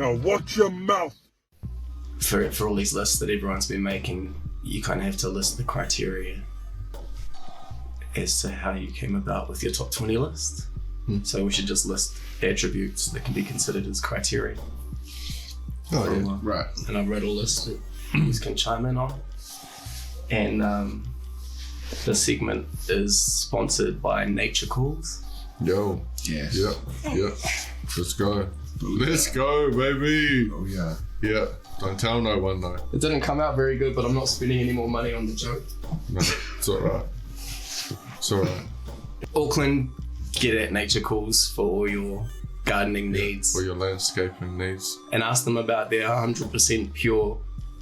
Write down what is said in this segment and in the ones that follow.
Now watch your mouth. For all these lists that everyone's been making, you kind of have to list the criteria as to how you came about with your top 20 list. So we should just list attributes that can be considered as criteria. Oh, yeah. Right. And I wrote a list that you can chime in on. And the segment is sponsored by Nature Calls. Yo. Yes. Yep. Let's go. Let's go, baby. Oh, yeah. Yeah. Don't tell no one, though. It didn't come out very good, but I'm not spending any more money on the joke. No, it's alright. It's alright. Auckland, get at Nature Calls for all your gardening needs. For your landscaping needs. And ask them about their 100% pure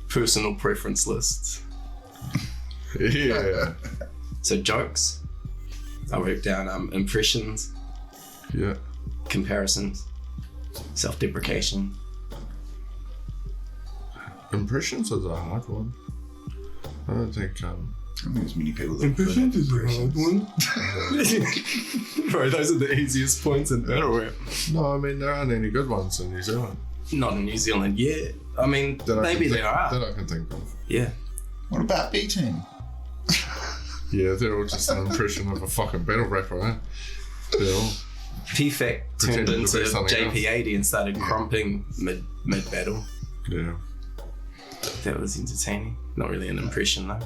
personal preference lists. Yeah. So jokes, I wrote down impressions, Yeah. comparisons, self-deprecation. Impressions is a hard one. I don't think I don't think there's many people that Impressions is a hard one. Bro, those are the easiest points in battle rap. No, I mean there aren't any good ones in New Zealand. Not in New Zealand, yeah. I mean, maybe there are. That I can think of. Yeah. What about B-Team? Yeah, they're all just an impression of a fucking battle rapper, eh? They're all PFAC turned pretending into to be something JP80 and started crumping mid-battle. yeah. That was entertaining. Not really an impression though.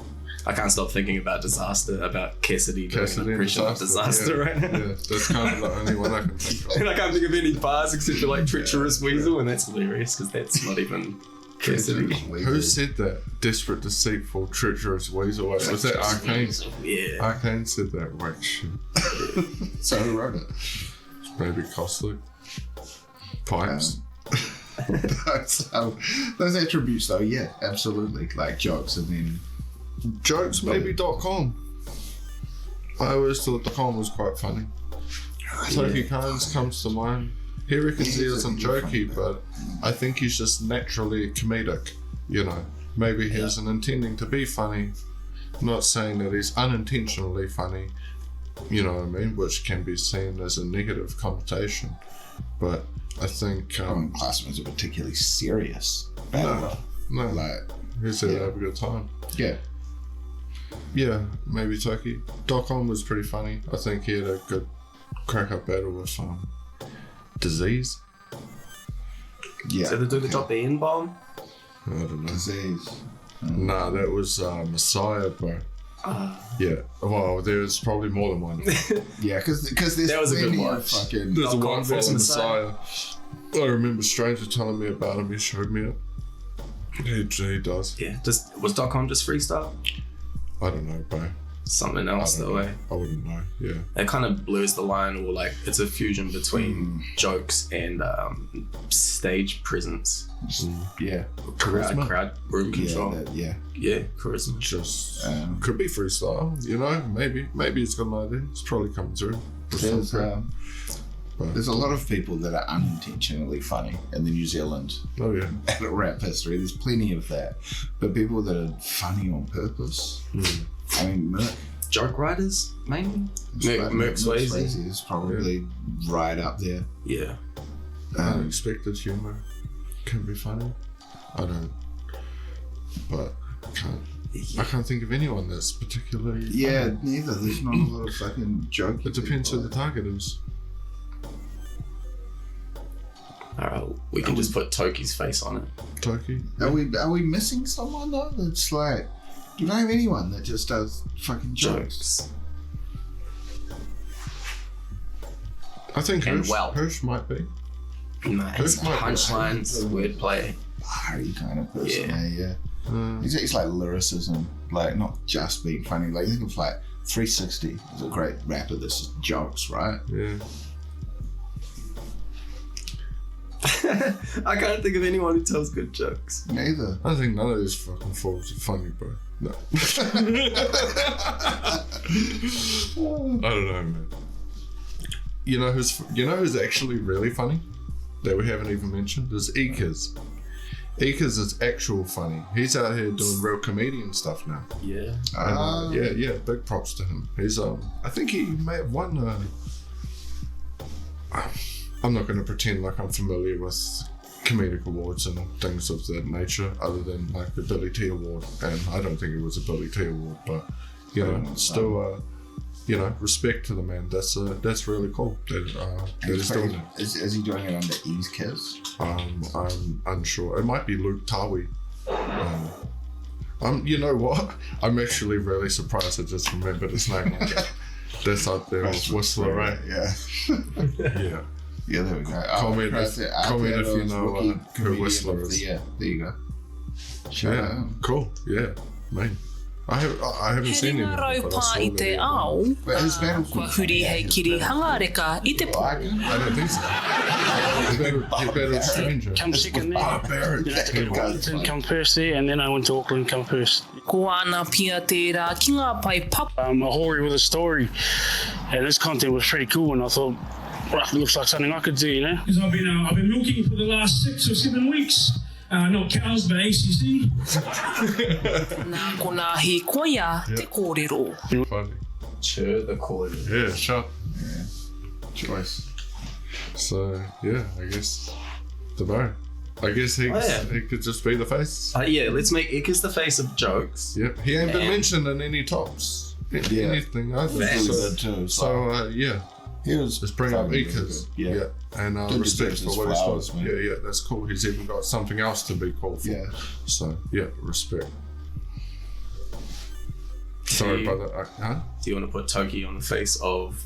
I can't stop thinking about Disaster, about Cassidy doing an impression of Disaster right now. Yeah, that's kind of the only one I can think of. And I can't think of any bars except for like Treacherous Weasel, and that's hilarious because that's not even Cassidy. Who said that? Desperate, deceitful, treacherous weasel. Wait, was that Arcane? Yeah. Arcane said that. Wait, shit. So who wrote it? Maybe Costly. Pipes. Those attributes though, yeah, absolutely. Like jokes and then Jokes, maybe .com. I always thought .com was quite funny. Toki Khan's comes to mind. He reckons he isn't jokey, but I think he's just naturally comedic, you know. Maybe he isn't intending to be funny. Not saying that he's unintentionally funny, you know what I mean, which can be seen as a negative connotation. But I think... I wouldn't class him as a particularly serious battler. No, Like, he's there to have a good time. yeah. Yeah, maybe Toki. .com was pretty funny. I think he had a good crack-up battle with Disease. Yeah. So the dude that dropped the N-bomb? I don't know. Disease. Nah, that was Messiah, bro. Yeah, well, there's probably more than one. Yeah, because there's That was a good plenty one. of fucking... There's a .com one versus for Messiah. I remember Stranger telling me about him. He showed me it. He does. Yeah. Was .com just freestyle? I don't know, bro. Something else that way. I wouldn't know. Yeah. It kind of blurs the line, or like it's a fusion between jokes and stage presence. Yeah. Crowd room control. Yeah. Yeah, charisma. Just could be freestyle. You know, maybe it's got an idea. It's probably coming through. There's a lot of people that are unintentionally funny in the New Zealand Oh yeah. rap history. There's plenty of that. But people that are funny on purpose, I mean, Merc. Joke writers, mainly. Merc Swayze. is probably right up there. Yeah. Unexpected humour can be funny. I don't, but I can't think of anyone that's particularly Yeah, funny. neither. There's not a lot of fucking jokes. It depends who the target is. Alright, we can just put Toki's face on it. Toki. Are we missing someone though? That's like, do you know anyone that just does fucking jokes? I think And Hirsch might be. Nah, it's punchlines, wordplay. Party kind of person. Yeah. He's like lyricism, like not just being funny. Like think of like 360 is a great rapper that's just jokes, right? Yeah. I can't think of anyone who tells good jokes. Neither. I think none of these fucking fools are funny, bro. No. I don't know, man. You know who's actually really funny that we haven't even mentioned is Ekers. Ekers is actual funny. He's out here doing real comedian stuff now. Yeah. And, yeah, big props to him. He's I think he may have won I'm not going to pretend like I'm familiar with comedic awards and things of that nature, other than like the Billy T Award. And I don't think it was a Billy T Award, but still, respect to the man. That's really cool. That he's doing it. Is he doing it under E's kiss? I'm unsure. It might be Luke Tawi. You know what? I'm actually really surprised I just remembered his name. That's up there with Whistler, right? Yeah. Yeah. Yeah, there we go. Comment if you know who Whistler is. Yeah, there you go. Shout out. Cool. Yeah, man. I haven't seen him. He ringa raupā I te ao, kua huri hei kiri hangareka I te pō. I don't think so. He better stranger. Come second there. Barrett. You have to go to Wellington, come first there, and then I went to Auckland, come first. Ko ana pia tērā ki ngā pai papa. A Hori with a story, and this content was pretty cool, and I thought, well, it looks like something I could do, Because I've been milking for the last 6 or 7 weeks. Not cows, but ACC. Nā ko nā he koia te kōrero. Funny. Sure, the quality. Yeah, sure. Yeah. Choice. So yeah, I guess the Bo. I guess he could just be the face. Let's make Ickes the face of jokes. Yep, he ain't been mentioned in any tops. Anything either. So yeah. He was just bring up Ickes. Yeah. And respect for what he's done. Yeah, that's cool. He's even got something else to be called for. Yeah. So yeah, respect. Sorry, brother. Huh? Do you want to put Toki on the face of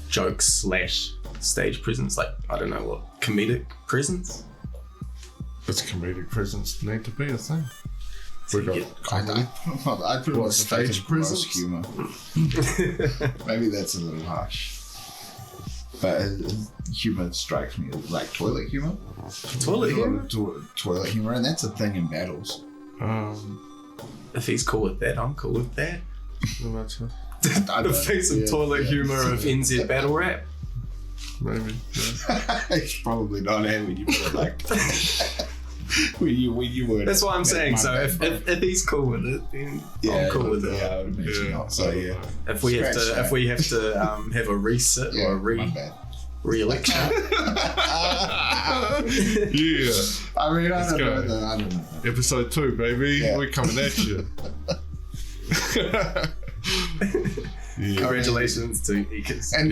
jokes / stage presence? Like, I don't know what, comedic presence? It's comedic presence need to be a thing. We got I'd put it on stage presence? humor. Maybe that's a little harsh. But humor strikes me as like toilet humor. Toilet humor? Toilet humor, and that's a thing in battles. If he's cool with that, I'm cool with that. The face of toilet humor of NZ battle rap. Maybe. Yeah. It's probably not when you put it like when you would. That's what I'm saying. So if he's cool with it, then I'm cool with it. Yeah, I would imagine not. So yeah. If we have to have a resit or a re-election. Yeah. I mean, I don't know. Episode 2, baby. Yeah. We're coming at you. Congratulations to Ickes. And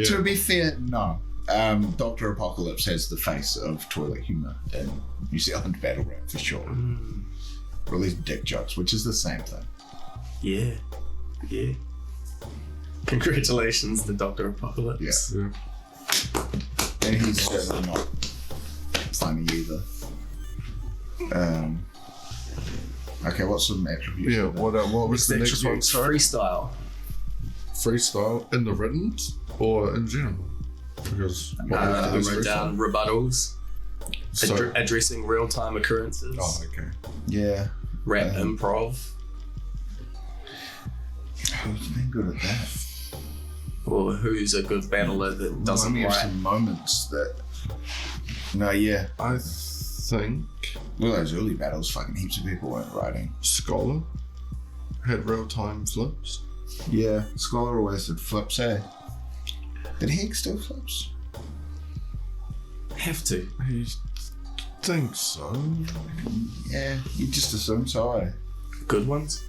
to be fair, no. Dr. Apocalypse has the face of toilet humor in New Zealand battle rap for sure. Or at least dick jokes, which is the same thing. Yeah. Congratulations to Dr. Apocalypse. Yeah. And he's certainly not funny either. Okay, what's some attributes? Yeah, what was the next one? Sorry? Freestyle in the written or in general? Because I wrote down rebuttals, addressing real-time occurrences. Oh, okay. Yeah. Rap improv. Who's been good at that? Or who's a good battler that doesn't have write? some moments that. No, yeah. I think. Well, those early battles, fucking heaps of people weren't writing. Scholar had real-time flips. Yeah, Scholar always did flips, eh? Did Heg still flips? Have to. He thinks so. Yeah, you just assume so, eh? Good ones.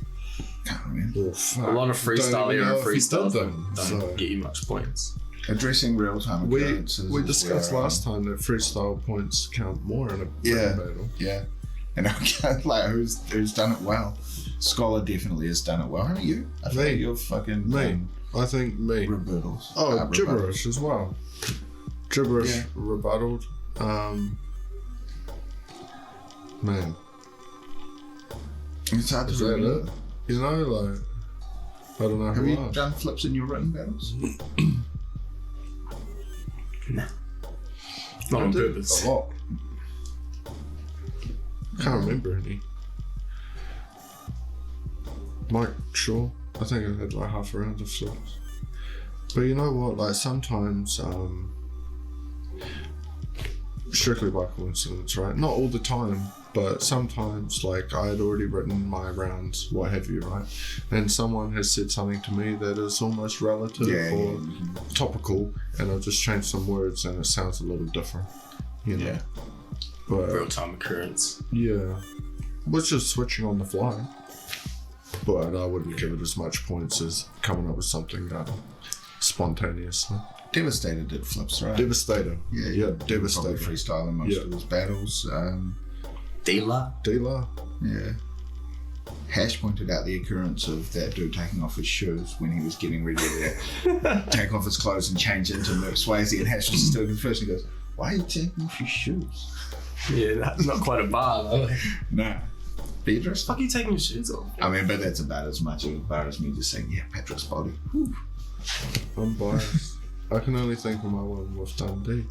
Can't remember. A lot of freestyle era freestyles don't get you much points. Addressing real-time occurrences. We discussed last time that freestyle points count more in a written battle. Yeah. And I can't, like, who's done it well? Scholar definitely has done it well. Haven't you? I think you're fucking... Me. I think me. Rebuttals. Oh, gibberish as well. Gibberish, rebutted. Man. It's hard to remember. It? You know, like, I don't know. Have you done flips in your written battles? Nah. Not on purpose. A lot. Can't remember any. Mike, sure. I think I had like half a round of flips. But you know what? Like sometimes, strictly by coincidence, right? Not all the time, but sometimes, like I had already written my rounds, what have you, right? And someone has said something to me that is almost relative or topical, and I've just changed some words, and it sounds a little different, you know. But Real-time occurrence. yeah, was just switching on the fly. But I wouldn't give it as much points as coming up with something spontaneously. Devastator did flips, right? Devastator. Yeah, Devastator. Probably freestyling most of his battles. Dealer. Yeah. Hash pointed out the occurrence of that dude taking off his shoes when he was getting ready to take off his clothes and change into Merc Swayze, and Hash was just doing his first and he goes, "Why are you taking off your shoes?" Yeah, that's not quite a bar though. Nah. Be interesting. Fuck, you taking your shoes off? I mean, but that's about as much of a bar as me just saying, yeah, Patrick's body. Whew. I'm biased. I can only think of my one with Dundee.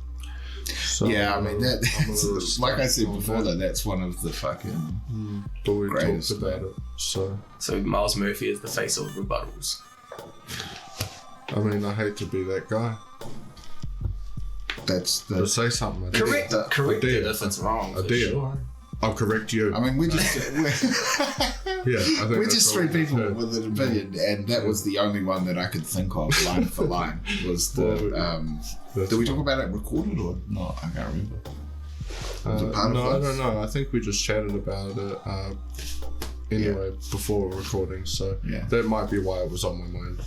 So, Yeah, I mean, I'm a that's little like I stuck said on before, though, that's one of the fucking But we greatest, talked about it. So, So Miles Murphy is the face of rebuttals. I mean, I hate to be that guy. that's But the. say something. Correct I did. it if it's wrong. I for did. Sure. I'll correct you. I mean, we're just Yeah, I think we're that's just all three we people heard. with an opinion, and that was the only one that I could think of, line for line. Was the That's did we talk fine. about it recorded or not? I can't remember. Was it part of No, I this? don't know. I think we just chatted about it anyway before recording, so Yeah. that might be why it was on my mind.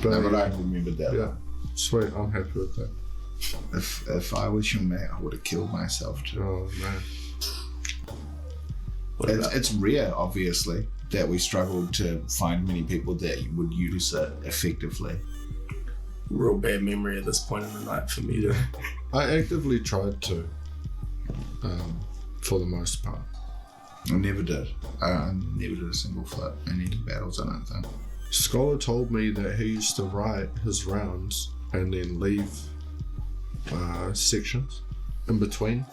But, No, but I remembered that. yeah, sweet. I'm happy with that. If I was your mate, I would have killed myself too. Oh man, What about It's rare, obviously, that we struggled to find many people that would use it effectively. real bad memory at this point in the night for me to I actively tried to, for the most part. I never did. I never did a single flip in any battles, I don't think. Scholar told me that he used to write his rounds and then leave sections in between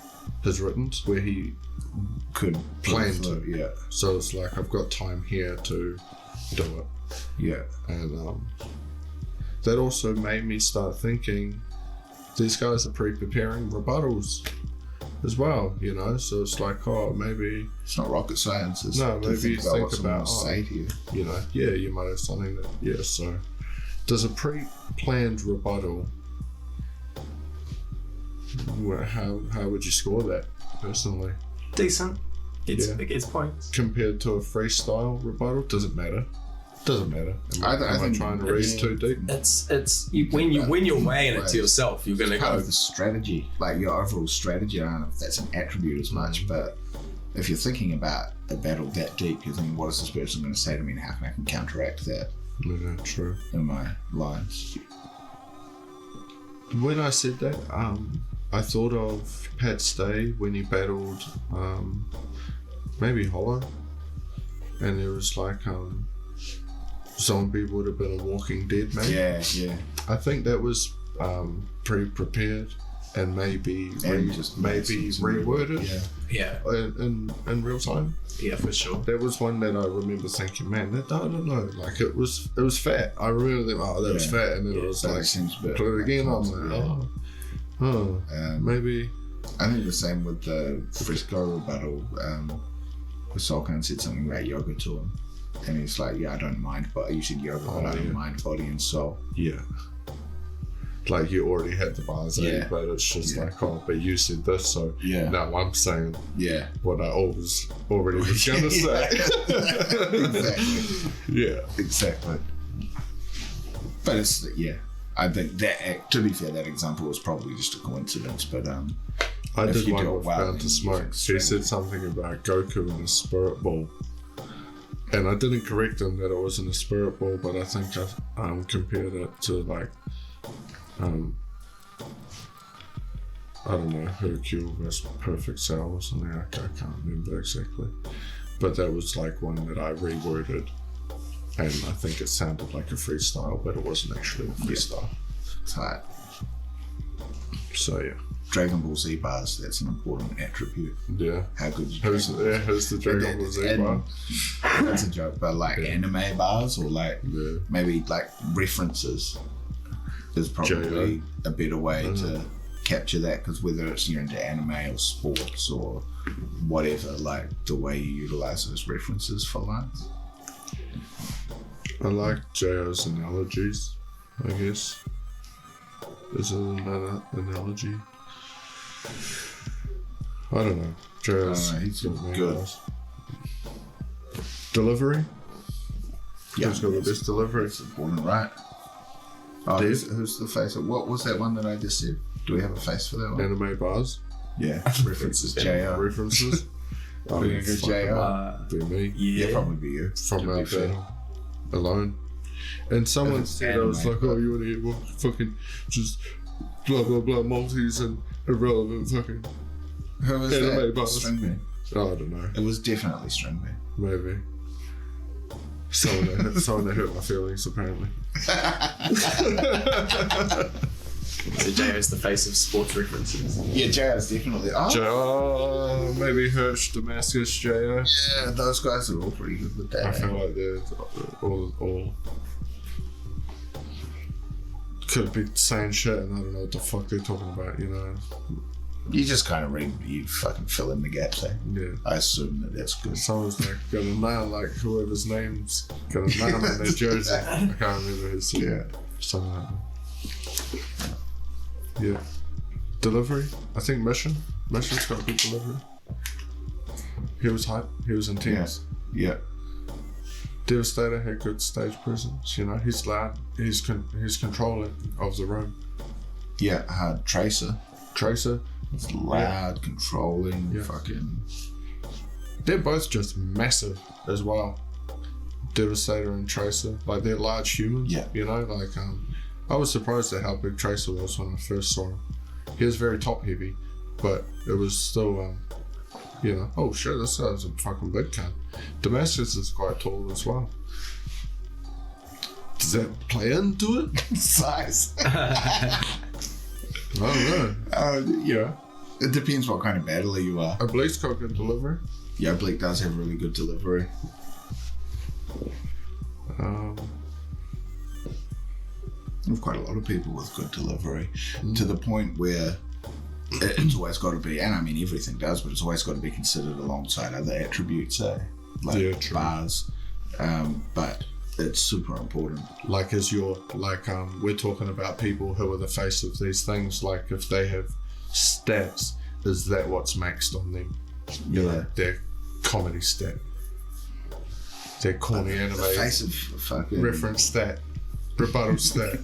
his writtens where he Could Plan flip, to. yeah. so it's like I've got time here to do it. Yeah. And that also made me start thinking these guys are pre-preparing rebuttals as well, you know, so it's like, oh, maybe, It's not rocket science. It's No, to maybe think about what think someone about, will say to you. you know, yeah, you might have something that, yeah, so does a pre-planned rebuttal, how would you score that personally? decent. It Yeah. gets points. Compared to a freestyle rebuttal, does it matter? Doesn't matter. Am I think trying to read it's- too deep? It's when you're weighing it to yourself, you're gonna Part go. of the strategy, like your overall strategy. I don't know if that's an attribute as much, but if you're thinking about a battle that deep, you're thinking, what is this person going to say to me and how can I counteract that Yeah, true. in my lines? When I said that, I thought of Pat Stay when he battled maybe Hollow, and it was like zombie would have been a Walking Dead maybe. Yeah. I think that was pre-prepared and maybe And just maybe some reworded Yeah, in real time. yeah, for sure. That was one that I remember thinking, man, that I don't know, like it was fat. I remember thinking, oh, that was Yeah. fat, and then it was That like, seems a bit. put it again. I'm like, oh, maybe. I think the same with the Frisco rebuttal. Solkan said something about yoga to him, and he's like, "Yeah, I don't mind, but you said yoga, but I don't mind body and soul." Yeah. Like you already had the bars, Yeah. but it's just Yeah. like, oh, but you said this, so Yeah. now I'm saying Yeah, what I already was gonna say. exactly, Yeah. exactly. But it's I think that, to be fair, that example was probably just a coincidence. But I If did you one do it with well, Bound then to you Smoke. can She string said it. something about Goku and a spirit ball. And I didn't correct him that it wasn't a spirit ball, but I think I compared it to like, I don't know, Hercule versus Perfect Cell or something. I can't remember exactly. But that was like one that I reworded. And I think it sounded like a freestyle, but it wasn't actually a freestyle. tight. So yeah. Dragon Ball Z bars, that's an important attribute. Yeah. How good you Who's the Dragon Ball Z bar? That's a joke, but like anime bars or like Yeah. maybe like references is probably a better way to capture that, because whether it's you're into anime or sports or whatever, like the way you utilize those references for lines. I like J.O.'s analogies, I guess. Is it an analogy? I don't know. JR's he's got me good. guys. Delivery? Yeah, Who's got the best delivery? It's important, right? Oh, who's the face of what was that one that I just said? Do we have a face for that one? Anime bars? Yeah, references JR. References? I mean, Good JR. be me. Yeah, probably be you. From our battle. Alone. And someone said, I was like, oh, you want to hear more fucking just blah blah blah multis and irrelevant fucking Who was anime that? bars. Stringbean. Oh, I don't know. It was definitely Stringbean. Maybe. Someone that hurt my feelings, apparently. So JR's the face of sports references. Yeah, JR's definitely. Oh, Maybe Hirsch, Damascus, JR. yeah, those guys are all pretty good with that. I feel like they're all could be saying shit and I don't know what the fuck they're talking about, you know. You just kind of read, you fucking fill in the gaps, eh? Yeah. I assume that that's good. Someone's like got a nail, like whoever's name's got a nail on their jersey. I can't remember his name. Yeah. Something like that. Yeah. Delivery? I think Mission's got good delivery. He was hype, he was intense. Yeah. Devastator had good stage presence, you know, he's loud, he's controlling of the room. Yeah, Tracer. It's loud, controlling, Yeah. fucking. They're both just massive as well. Devastator and Tracer, like they're large humans. Yeah. You know, like I was surprised at how big Tracer was when I first saw him. He was very top heavy, but it was still, you know, oh shit, this guy's a fucking big cunt. Damascus is quite tall as well. Does that play into it? Size. I don't know. Yeah. It depends what kind of battler you are. Oblique's got good delivery. Yeah, Oblique does have really good delivery. We've quite a lot of people with good delivery, to the point where it's always got to be, and I mean everything does, but it's always got to be considered alongside other attributes, like Yeah, true. bars. But it's super important. Like we're talking about people who are the face of these things, like if they have stats, is that what's maxed on them? You know, their comedy stat, their corny anime The face of fucking reference stat, rebuttal stat.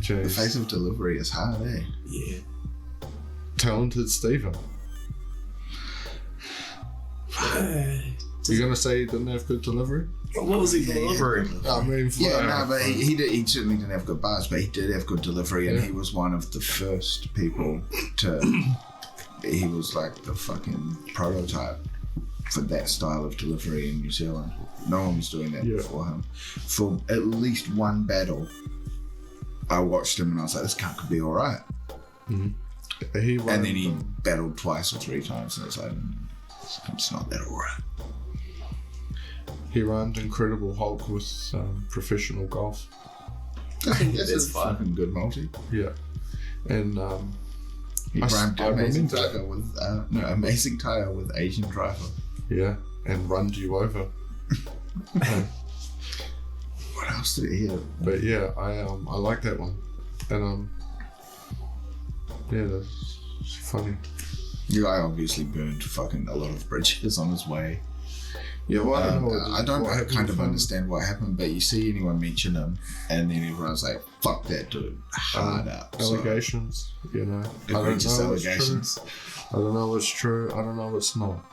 Jeez. The face of delivery is hard, eh? Yeah. Talented Stephen. You're gonna say he didn't have good delivery? What was he delivering? I mean, But he certainly didn't have good bars, but he did have good delivery, and he was one of the first people to. He was like the fucking prototype for that style of delivery in New Zealand. No one was doing that before him. For at least one battle, I watched him and I was like, this cunt could be alright. Mm-hmm. And then he battled twice or three times, and I was like, it's not that alright. He rhymed Incredible Hulk with professional golf. I think that's It's a fun. fucking good multi. Yeah. And He rhymed Amazing Tiger with Amazing Tire with Asian Driver. yeah, and Run You Over. What else did he have? But yeah, I like that one, and yeah, that's funny. The guy obviously burned fucking a lot of bridges on his way. Yeah, well, I don't kind of understand what happened, but you see anyone mention him, and then everyone's like, "Fuck that dude, hard up." Allegations, you know. Egregious allegations. I don't know what's true. I don't know what's not.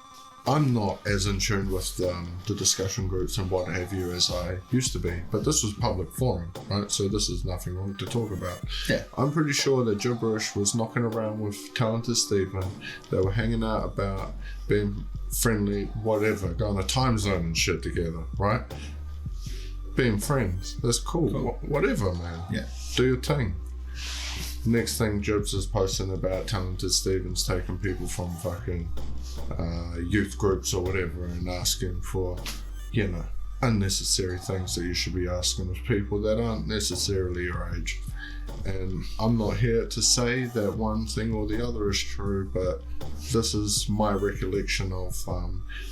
I'm not as in tune with the discussion groups and what have you as I used to be, but this was public forum, right? So this is nothing wrong to talk about. Yeah. I'm pretty sure that Gibberish was knocking around with Talented Stephen. They were hanging out about being friendly, whatever, going to time zone and shit together, right? Being friends. That's cool. Whatever, man. Yeah. Do your thing. Next thing, Jibs is posting about Talented Stephen's taking people from fucking youth groups or whatever and asking for, you know, unnecessary things that you should be asking of people that aren't necessarily your age. And I'm not here to say that one thing or the other is true, but this is my recollection of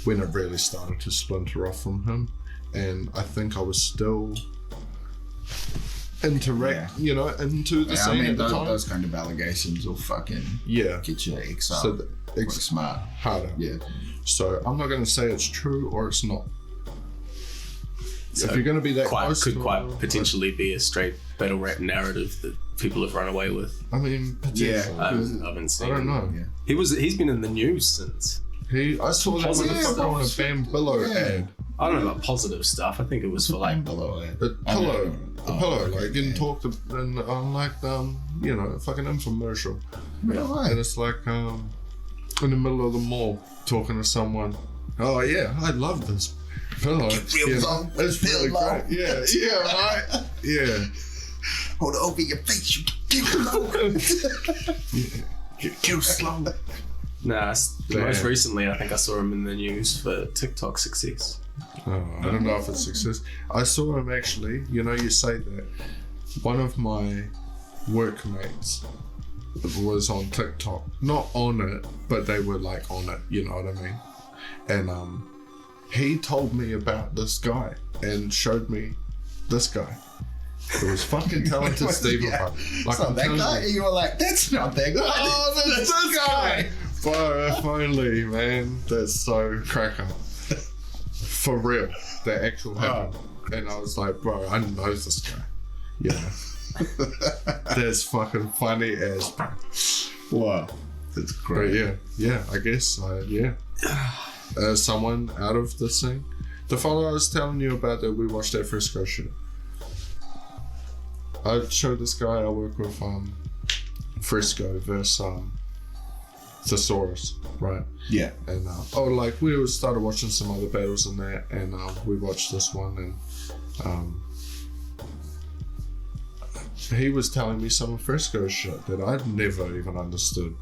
when it really started to splinter off from him. And I think I was still interact, into the scene at the time. Those kind of allegations will fucking get you exiled. So quite smart. Harder. Yeah. So I'm not going to say it's true or it's not. So if you're going to be that close could to quite it, potentially be a straight battle rap narrative that people have run away with. I mean, potentially. I haven't seen. I don't know. Yeah. He's been in the news since. I saw that motherfucker on a Bambilla ad. I don't know about positive stuff. I think it was for like The pillow, like getting talked and on like fucking infomercial. And it's like in the middle of the mall talking to someone. Oh yeah, I love this pillow. It's really great. Yeah, right. Yeah. Hold it over your face, you get killed slow. Get killed slow. Nah, most recently I think I saw him in the news for TikTok success. Oh, I don't know if it's success. I saw him actually, you say that. One of my workmates was on TikTok. Not on it, but they were like on it, you know what I mean? And he told me about this guy and showed me this guy. It was fucking talented Stephen. Like, it's not that guy? You were like, that's not that guy. Oh, that's this guy. Finally, man. That's so cracker. For real. That actual happened. And I was like, bro, I know this guy. Yeah. That's fucking funny as. Wow. That's great. But yeah, I guess, someone out of the scene. The fellow I was telling you about that we watched that Frisco shit. I showed this guy I work with Frisco versus Thesaurus, right? Yeah. And we started watching some other battles in that, and we watched this one, and he was telling me some Frisco shit that I'd never even understood.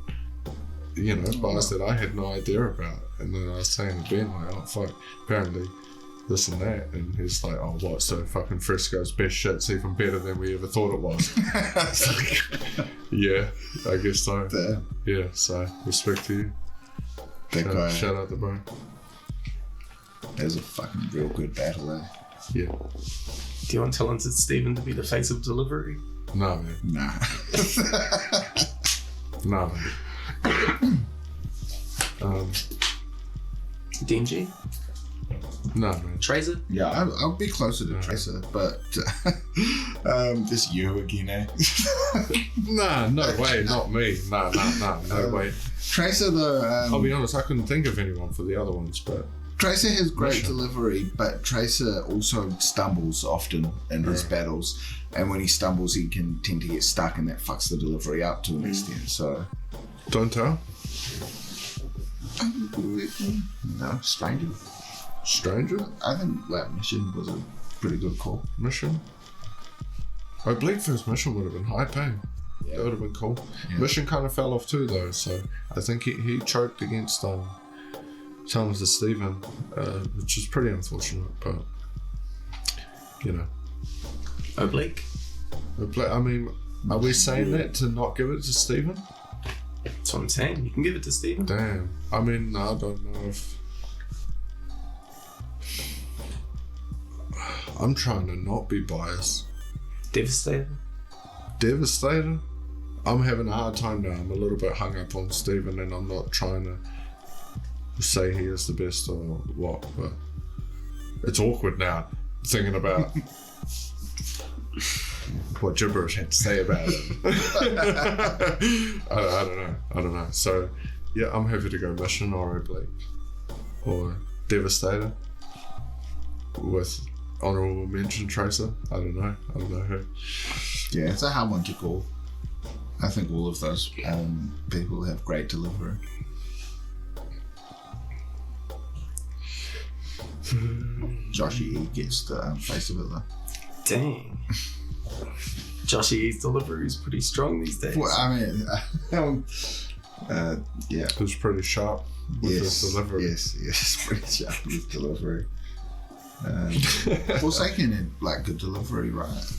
Bars that I had no idea about, and then I was saying to Ben like, oh fuck, apparently this and that, and he's like, oh what, so fucking Frisco's best shit's even better than we ever thought it was. Yeah, I guess so. Damn. Yeah, so respect to you. Shout out to bro. That was a fucking real good battle, eh? Yeah. Do you want talented Stephen to be the face of delivery? Nah, man. Nah. Nah, man. Dingy? Nah, man. Tracer? Yeah, I'll be closer to Tracer, but just you again, eh? Nah, no way, not me. Nah, no way. Tracer, though. I'll be honest, I couldn't think of anyone for the other ones, but. Tracer has great delivery, but Tracer also stumbles often in his battles, and when he stumbles, he can tend to get stuck, and that fucks the delivery up to an extent. So, don't tell. No, Stranger. Stranger? I think that Mission was a pretty good call. Mission? I believe first Mission would have been high pay. Yeah. That would have been cool. Yeah. Mission kind of fell off too, though, so I think he choked against Talented Stephen, which is pretty unfortunate, but Oblique? I mean, are we saying that to not give it to Stephen? That's what I'm saying. You can give it to Stephen. Damn. I mean, I don't know if. I'm trying to not be biased. Devastator? I'm having a hard time now. I'm a little bit hung up on Stephen, and I'm not trying to say he is the best or what, but it's awkward now thinking about what gibberish had to say about it. I don't know. So yeah, I'm happy to go Mission or Oblique or Devastator with honorable mention Tracer. I don't know who. Yeah, it's a hard one to call. I think all of those people have great delivery. Joshy E gets the face of it though. Dang. Joshy E's delivery is pretty strong these days. Well, I mean, yeah. It was pretty sharp with his delivery. Yes, pretty sharp with delivery. Forsaken had like good delivery, right?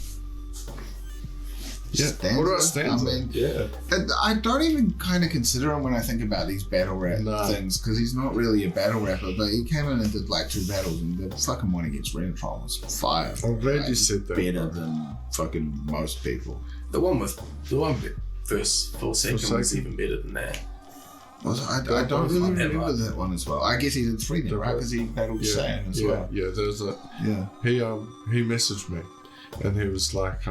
Yeah. Stanza. What about Stanza? I mean, yeah. and I don't even kind of consider him when I think about these battle rap things, because he's not really a battle rapper, but he came in and did like 2 battles, and the fucking one against Renatron was fire. I'm glad you said that. Better than fucking most people. The one verse Forsaken was even better than that. I don't really remember that one as well. I guess he did 3 then, right? Because he battled Satan as well. Yeah, there's a... Yeah. He messaged me, and he was like,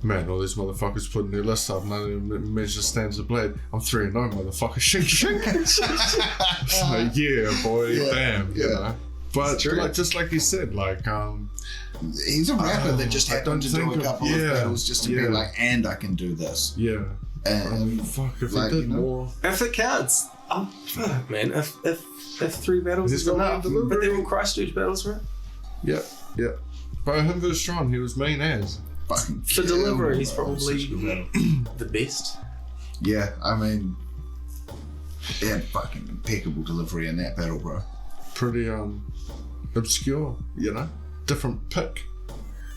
man, all these motherfuckers putting their list up, none of them mention Stanza Blade. I'm 3-0, motherfucker. Shink, shink. So, yeah, boy, damn, you know. But just like you said, like... he's a rapper that just happened to do a couple of battles just to be like, and I can do this. Yeah. And fuck, if like, he did more... If it counts. Oh, fuck, man. If 3 battles He's is got enough. main delivery. But they're all Christchurch battles, right? Yeah. But him versus Strong, he was mean as. fucking For delivery, he's bro. probably Such a good battle. the best. Yeah, I mean, he had fucking impeccable delivery in that battle, bro. Pretty obscure, you know? Different pick.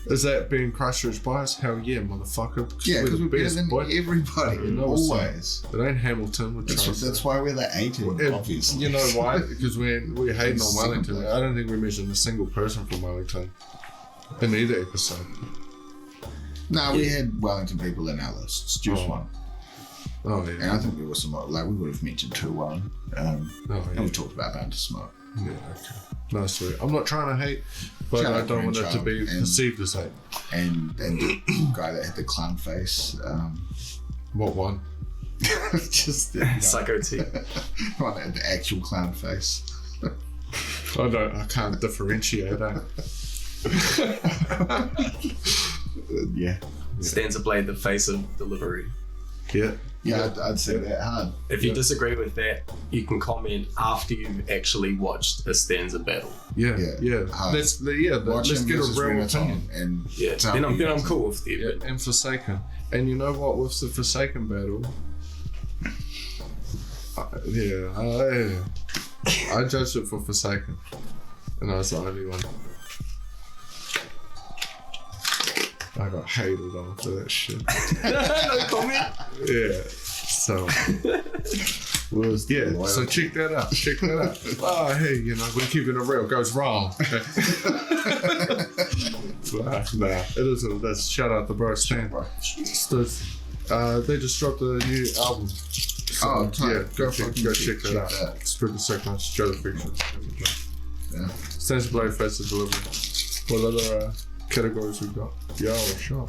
Is that being Christchurch bias? Hell yeah, motherfucker. Yeah, because we're better best, than boy. everybody, You know what's always. It ain't Hamilton. That's why we're the 18, obviously. You know why? Because we're hating on Wellington. I don't think we mentioned a single person from Wellington in either episode. No, we had Wellington people in our lists, just one. Oh, And yeah. I think there was some, like, we would have mentioned 2-1. And we talked about Bound to Smoke. Yeah, okay. No, sweet. I'm not trying to hate, but Shout I out don't want it to be Grandchild and- perceived as hate. And the guy that had the clown face. What one? Just Psycho T. one that had the actual clown face. I can't differentiate, Yeah. Stanza Blade, the face of delivery. Yeah. Yeah, I'd say that hard. If you disagree with that, you can comment after you've actually watched a Stanza battle. Yeah. Hard. Let's Watch let's him get a versus real Renaton opinion. and Yeah, tell then me. I'm cool with you. Yeah, and Forsaken. And you know what? With the Forsaken battle, I judged it for Forsaken, and I was the only one. I got hated on for that shit. No comment. Yeah. So. So check that out. Oh, hey, you know, we're keeping it real. Goes wrong. Nah, it isn't. That's shout out to Bro Stan. They just dropped a new album. So, go check that out. It's pretty sick, man. Joe the Fiction. Yeah. Stanza Blade Face of Delivery. What other categories we got? Yeah, sure.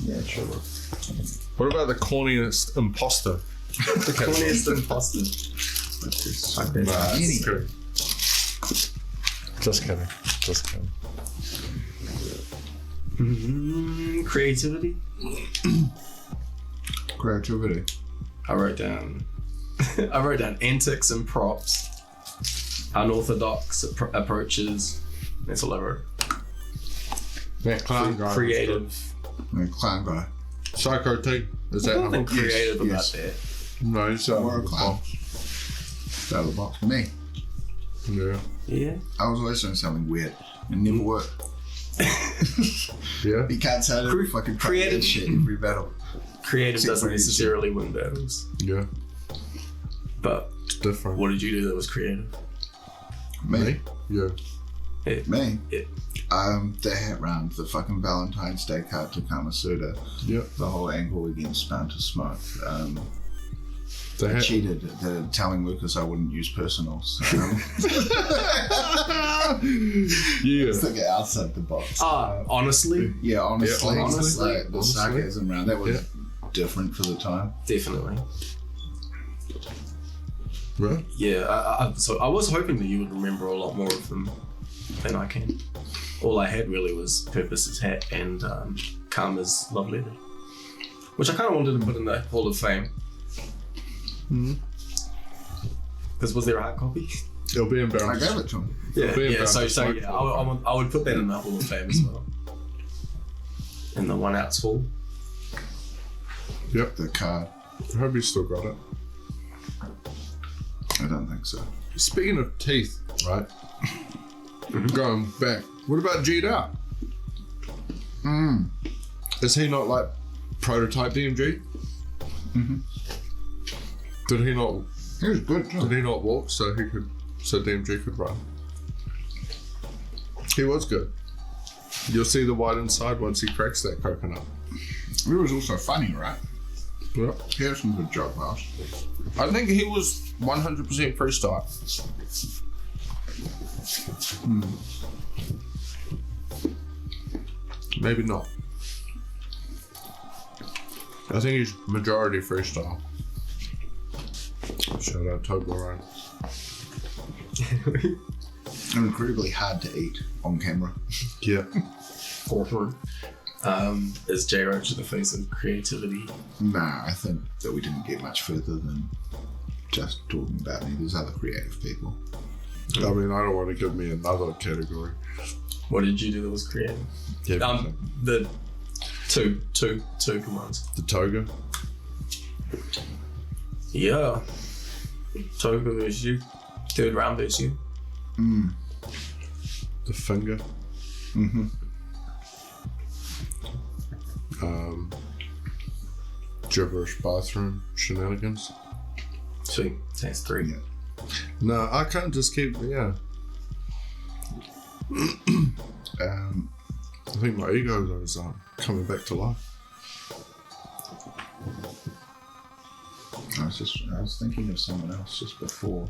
Yeah, sure. What about the corniest imposter? The corniest imposter. Nah, Any. it's good. Just kidding. Creativity. Creativity. I wrote down antics and props, unorthodox approaches. That's all I wrote. That clown guy. Creative. The clown guy. Psycho T. Is that Nothing creative yes. about that. No, he's More a clown. Out of the box. Me. Yeah. Yeah. I was always doing something weird. It never worked. Yeah. You can't say that fucking Creative creative shit every battle. Creative Except doesn't for necessarily win battles. Yeah. But It's different. what did you do that was creative? Me. Yeah. Me. Yeah. The hat round, the fucking Valentine's Day card to Kamasuda, Yep. the whole angle against Bound to Smoke. The I hat. cheated, telling Lucas I wouldn't use personals. Yeah. Think outside the box. Honestly, Yeah, honestly, Yeah, honestly. like the sarcasm round, that was different for the time. definitely. Right. Yeah, so I was hoping that you would remember a lot more of them than I can. All I had really was Purpose's hat and Karma's love letter, which I kind of wanted to put in the Hall of Fame. Because was there a hard copy? It'll be I embarrassed. gave it to him. Yeah. So yeah, I would put that in the Hall of Fame as well. In the one outs hall. Yep. The card. I hope you still got it. I don't think so. Speaking of teeth, right? Going back, what about G'd Up? Is he not like prototype DMG. Did he not? He was good too. Did he not walk so DMG could run? He was good. You'll see the white inside once he cracks that coconut. He was also funny, right? Yeah. He had some good joke bars. I think he was 100% freestyle. Maybe not. I think he's majority freestyle. Shout out Toblerone. Incredibly hard to eat on camera. Yeah. Fourth one. Is J Roach the face of creativity? Nah, I think that we didn't get much further than just talking about me. There's other creative people. I mean, I don't want to give me another category. What did you do that was creative? Yeah. The two commands. The toga. Yeah. Toga versus you. Third round versus you. The finger. Gibberish bathroom shenanigans. Sweet. That's three. Yeah. No, I can't just keep. Yeah. I think my ego is coming back to life. I was thinking of someone else just before.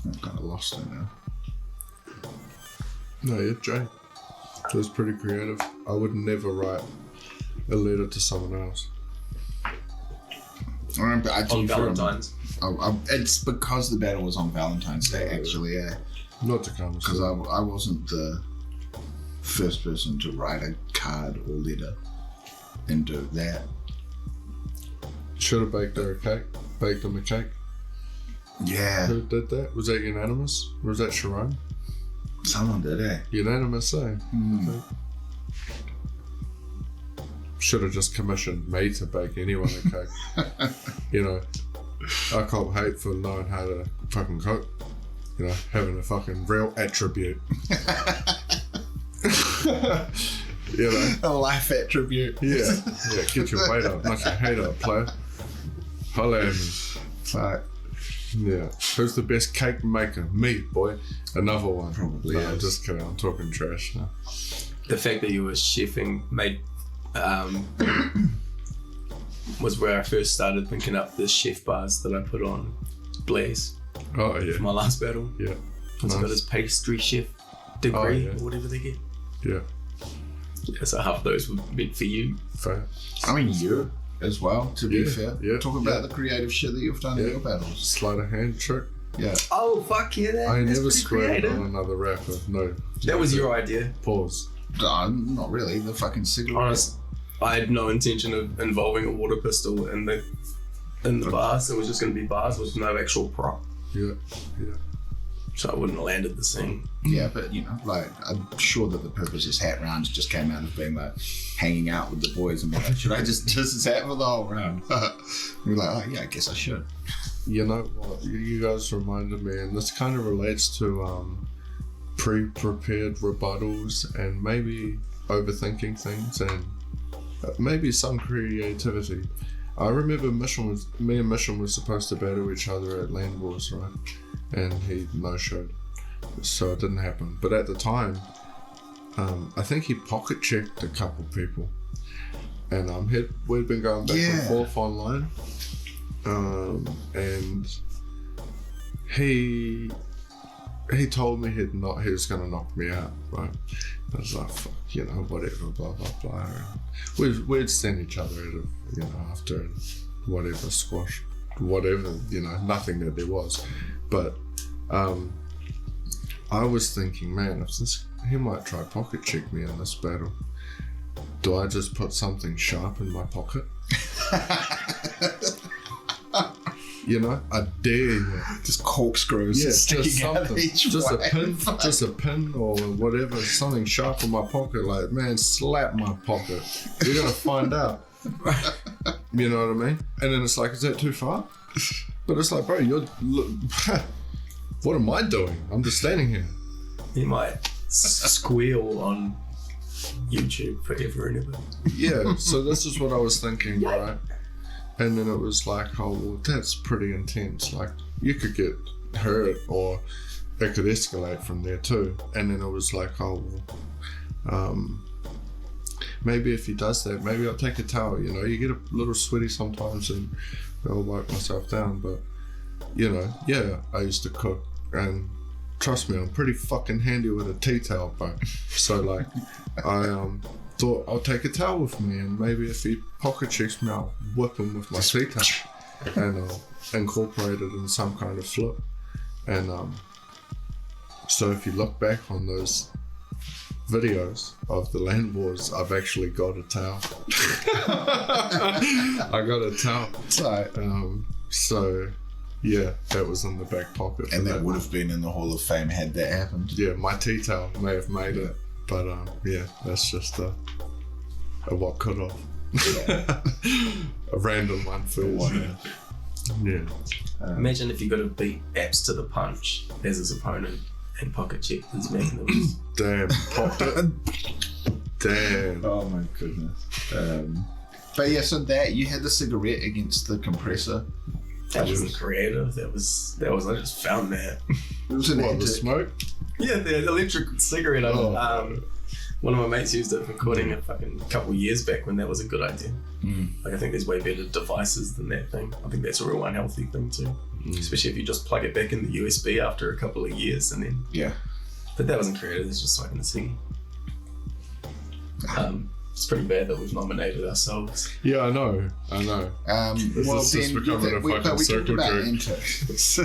I'm kind of lost it now. No, yeah, Jay. It was pretty creative. I would never write a letter to someone else. On Valentine's. It's because the battle was on Valentine's Day, actually, yeah. Not to come. Because I wasn't the first person to write a card or letter and do that. Should have baked her a cake. Baked him a cake. Yeah. Who did that? Was that unanimous? Or was that Sharon? Someone did, eh? Unanimous, eh? Should have just commissioned me to bake anyone a cake. You know, I cop hate for knowing how to fucking cook. You know, having a fucking real attribute. You know, a life attribute. Yeah, get your weight up, not your hate up, player. Holla at me. Fuck. Yeah. Who's the best cake maker? Me, boy. Another one. Probably No, is. I'm just kidding. I'm talking trash now. The fact that you were chefing made was where I first started thinking up the chef bars that I put on Blaze Oh, yeah. for my last battle. Yeah. He's got his pastry chef degree Oh, yeah. or whatever they get. Yeah. Yeah, so half those were meant for you. Fair. I mean, you as well, to be Yeah, fair. yeah, Talk about yeah. the creative shit that you've done in Yeah. your battles. Sleight of hand trick. Yeah. Oh fuck yeah! I that's never pretty swear creative. on another rapper. No. That was your idea. Pause. Not really. The fucking cigarette. Honest, I had no intention of involving a water pistol in the bars. It was just going to be bars with no actual prop, Yeah. so I wouldn't have landed the scene. Yeah, but you know, like, I'm sure that the purpose of this hat rounds just came out of being like hanging out with the boys and being like, should I just this hat for the whole round? We're like, oh yeah, I guess I should. You know what? You guys reminded me, and this kind of relates to pre-prepared rebuttals and maybe overthinking things and maybe some creativity. I remember me and Mission was supposed to battle each other at Land Wars, right? And he no-showed, so it didn't happen. But at the time, I think he pocket-checked a couple people, and we'd been going back and forth online, and he told me he was going to knock me out, right? I was like, fuck, you know, whatever, blah, blah, blah. And we'd send each other out of, you know, after and whatever, squash, whatever, you know, nothing that there was. But I was thinking, man, he might try pocket check me in this battle. Do I just put something sharp in my pocket? You know, I dare you. Just corkscrews sticking out of each just way. just a pin or whatever, something sharp in my pocket. Like, man, slap my pocket. You're gonna find out. You know what I mean? And then it's like, is that too far? But it's like, bro, what am I doing? I'm just standing here. He might squeal on YouTube forever and ever. Yeah, so this is what I was thinking, right? And then it was like, oh, well, that's pretty intense. Like, you could get hurt or it could escalate from there too. And then it was like, oh, well, maybe if he does that, maybe I'll take a towel, you know? You get a little sweaty sometimes and I'll wipe myself down. But, you know, yeah, I used to cook. And trust me, I'm pretty fucking handy with a tea towel, bro. So, like, I thought I'll take a towel with me, and maybe if he pocket checks me, I'll whip him with my tea towel, and I'll incorporate it in some kind of flip. And so if you look back on those videos of the land wars, I've actually got a towel. I got a towel. So yeah, that was in the back pocket. And that would have been in the Hall of Fame had that happened. Yeah, my tea towel may have made it, but yeah, that's just a what could have. A random one for you. Yeah. Imagine if you got to beat Apps to the punch as his opponent and pocket checked his mechanisms. Damn, popped it. Damn. Oh my goodness. But yeah, so that you had the cigarette against the compressor. That wasn't creative. That was. I just found that. It was an What, the antic. smoke? Yeah, the electric cigarette. One of my mates used it for recording a fucking couple years back when that was a good idea. Like, I think there's way better devices than that thing. I think that's a real unhealthy thing too. Especially if you just plug it back in the USB after a couple of years and then. Yeah. But that wasn't creative. It's just smoking a ciggy. It's pretty bad that we've nominated ourselves. Yeah, I know. This Well, is just then, becoming a we fucking talked circle about jerk. antics.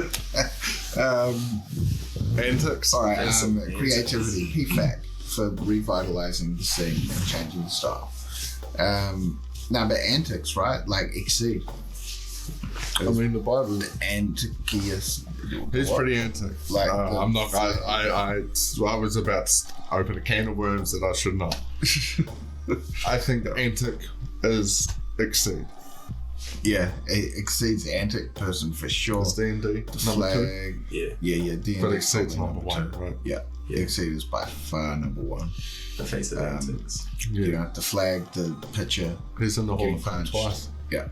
Antics. All right, There's some creativity, PFAC, for revitalizing the scene and changing the style. Now, but antics, right? Like Exceed. I mean, the Bible. Anticius. He's what? pretty antic. Like I'm not. I was about to open a can of worms that I should not. I think the antic is Exceed. Yeah, Exceed's antic person for sure. It's D&D The number 2. Yeah. Yeah. D&D But Exceed's probably number 1, two. right? Yeah. Yeah. Exceed is by far number 1. The face of antics. Yeah. You know, the flag, the picture. He's in the Hall Getting of Fame punched. twice. Yeah.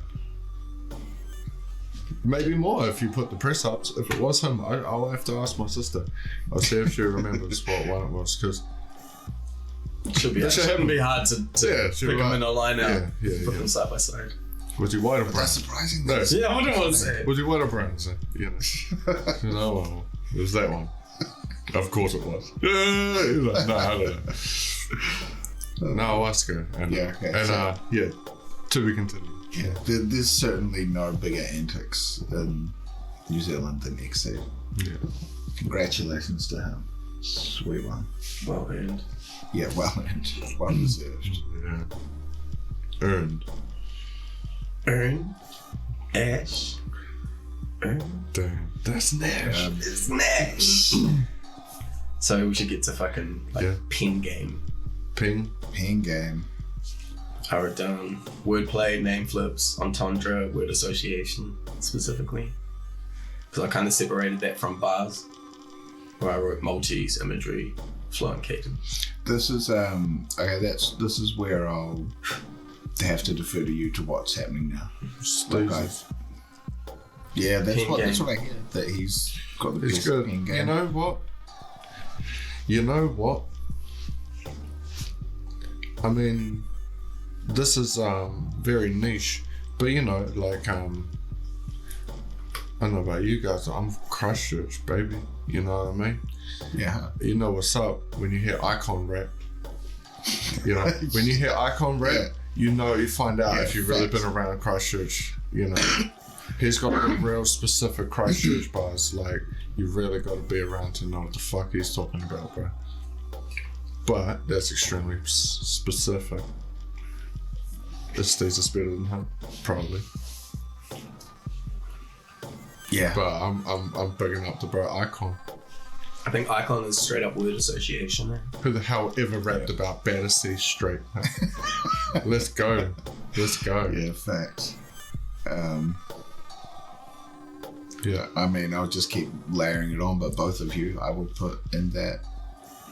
Maybe more if you put the press ups. If it was him, I'll have to ask my sister. I'll see if she remembers what one it was, because Shouldn't be hard to Yeah, pick should them be in a line out. Yeah, Put yeah. them side by side. was he white or But brown? that's surprising. No. Yeah, I don't want to say. Was he white or brown? So, you know. No, well, it was that one. Of course it was. He's like, no, I don't know. No, I'll ask her. And, Yeah, okay, And so- yeah, to be continued. Yeah, there's certainly no bigger antics in New Zealand than Exceed. Yeah. Congratulations to him. Sweet one. Well earned. Yeah, well earned. Well deserved. Yeah. Earned. Earn. Ash. Earn. Damn. That's Nash. It's Nash. So we should get to fucking Yeah. pen game. Ping. Pen game. I wrote down wordplay, name flips, entendre, word association specifically. Because I kind of separated that from bars, where I wrote Maltese, imagery, flow and cadence. This is okay. This is where I'll have to defer to you to what's happening now. Okay. Yeah, that's Pen what game. I hear. That he's got the It's best good. pen game. You know what? I mean, this is very niche, but you know, like I don't know about you guys. I'm Christchurch, baby. You know what I mean? Yeah. You know what's up when you hear icon rap. You know, when you hear icon rap, Yeah. you find out Yeah, if you've really facts. been around Christchurch. You know, he's got a real specific Christchurch bars. Like, you really got to be around to know what the fuck he's talking about, bro. But that's extremely specific. This stays us better than him, probably. Yeah. But I'm bigging up the bro icon. I think icon is straight up word association. Eh? Who the hell ever rapped about Battersea Street? Huh? Let's go. Let's go. Yeah, facts. Yeah. I mean, I'll just keep layering it on, but both of you, I would put in that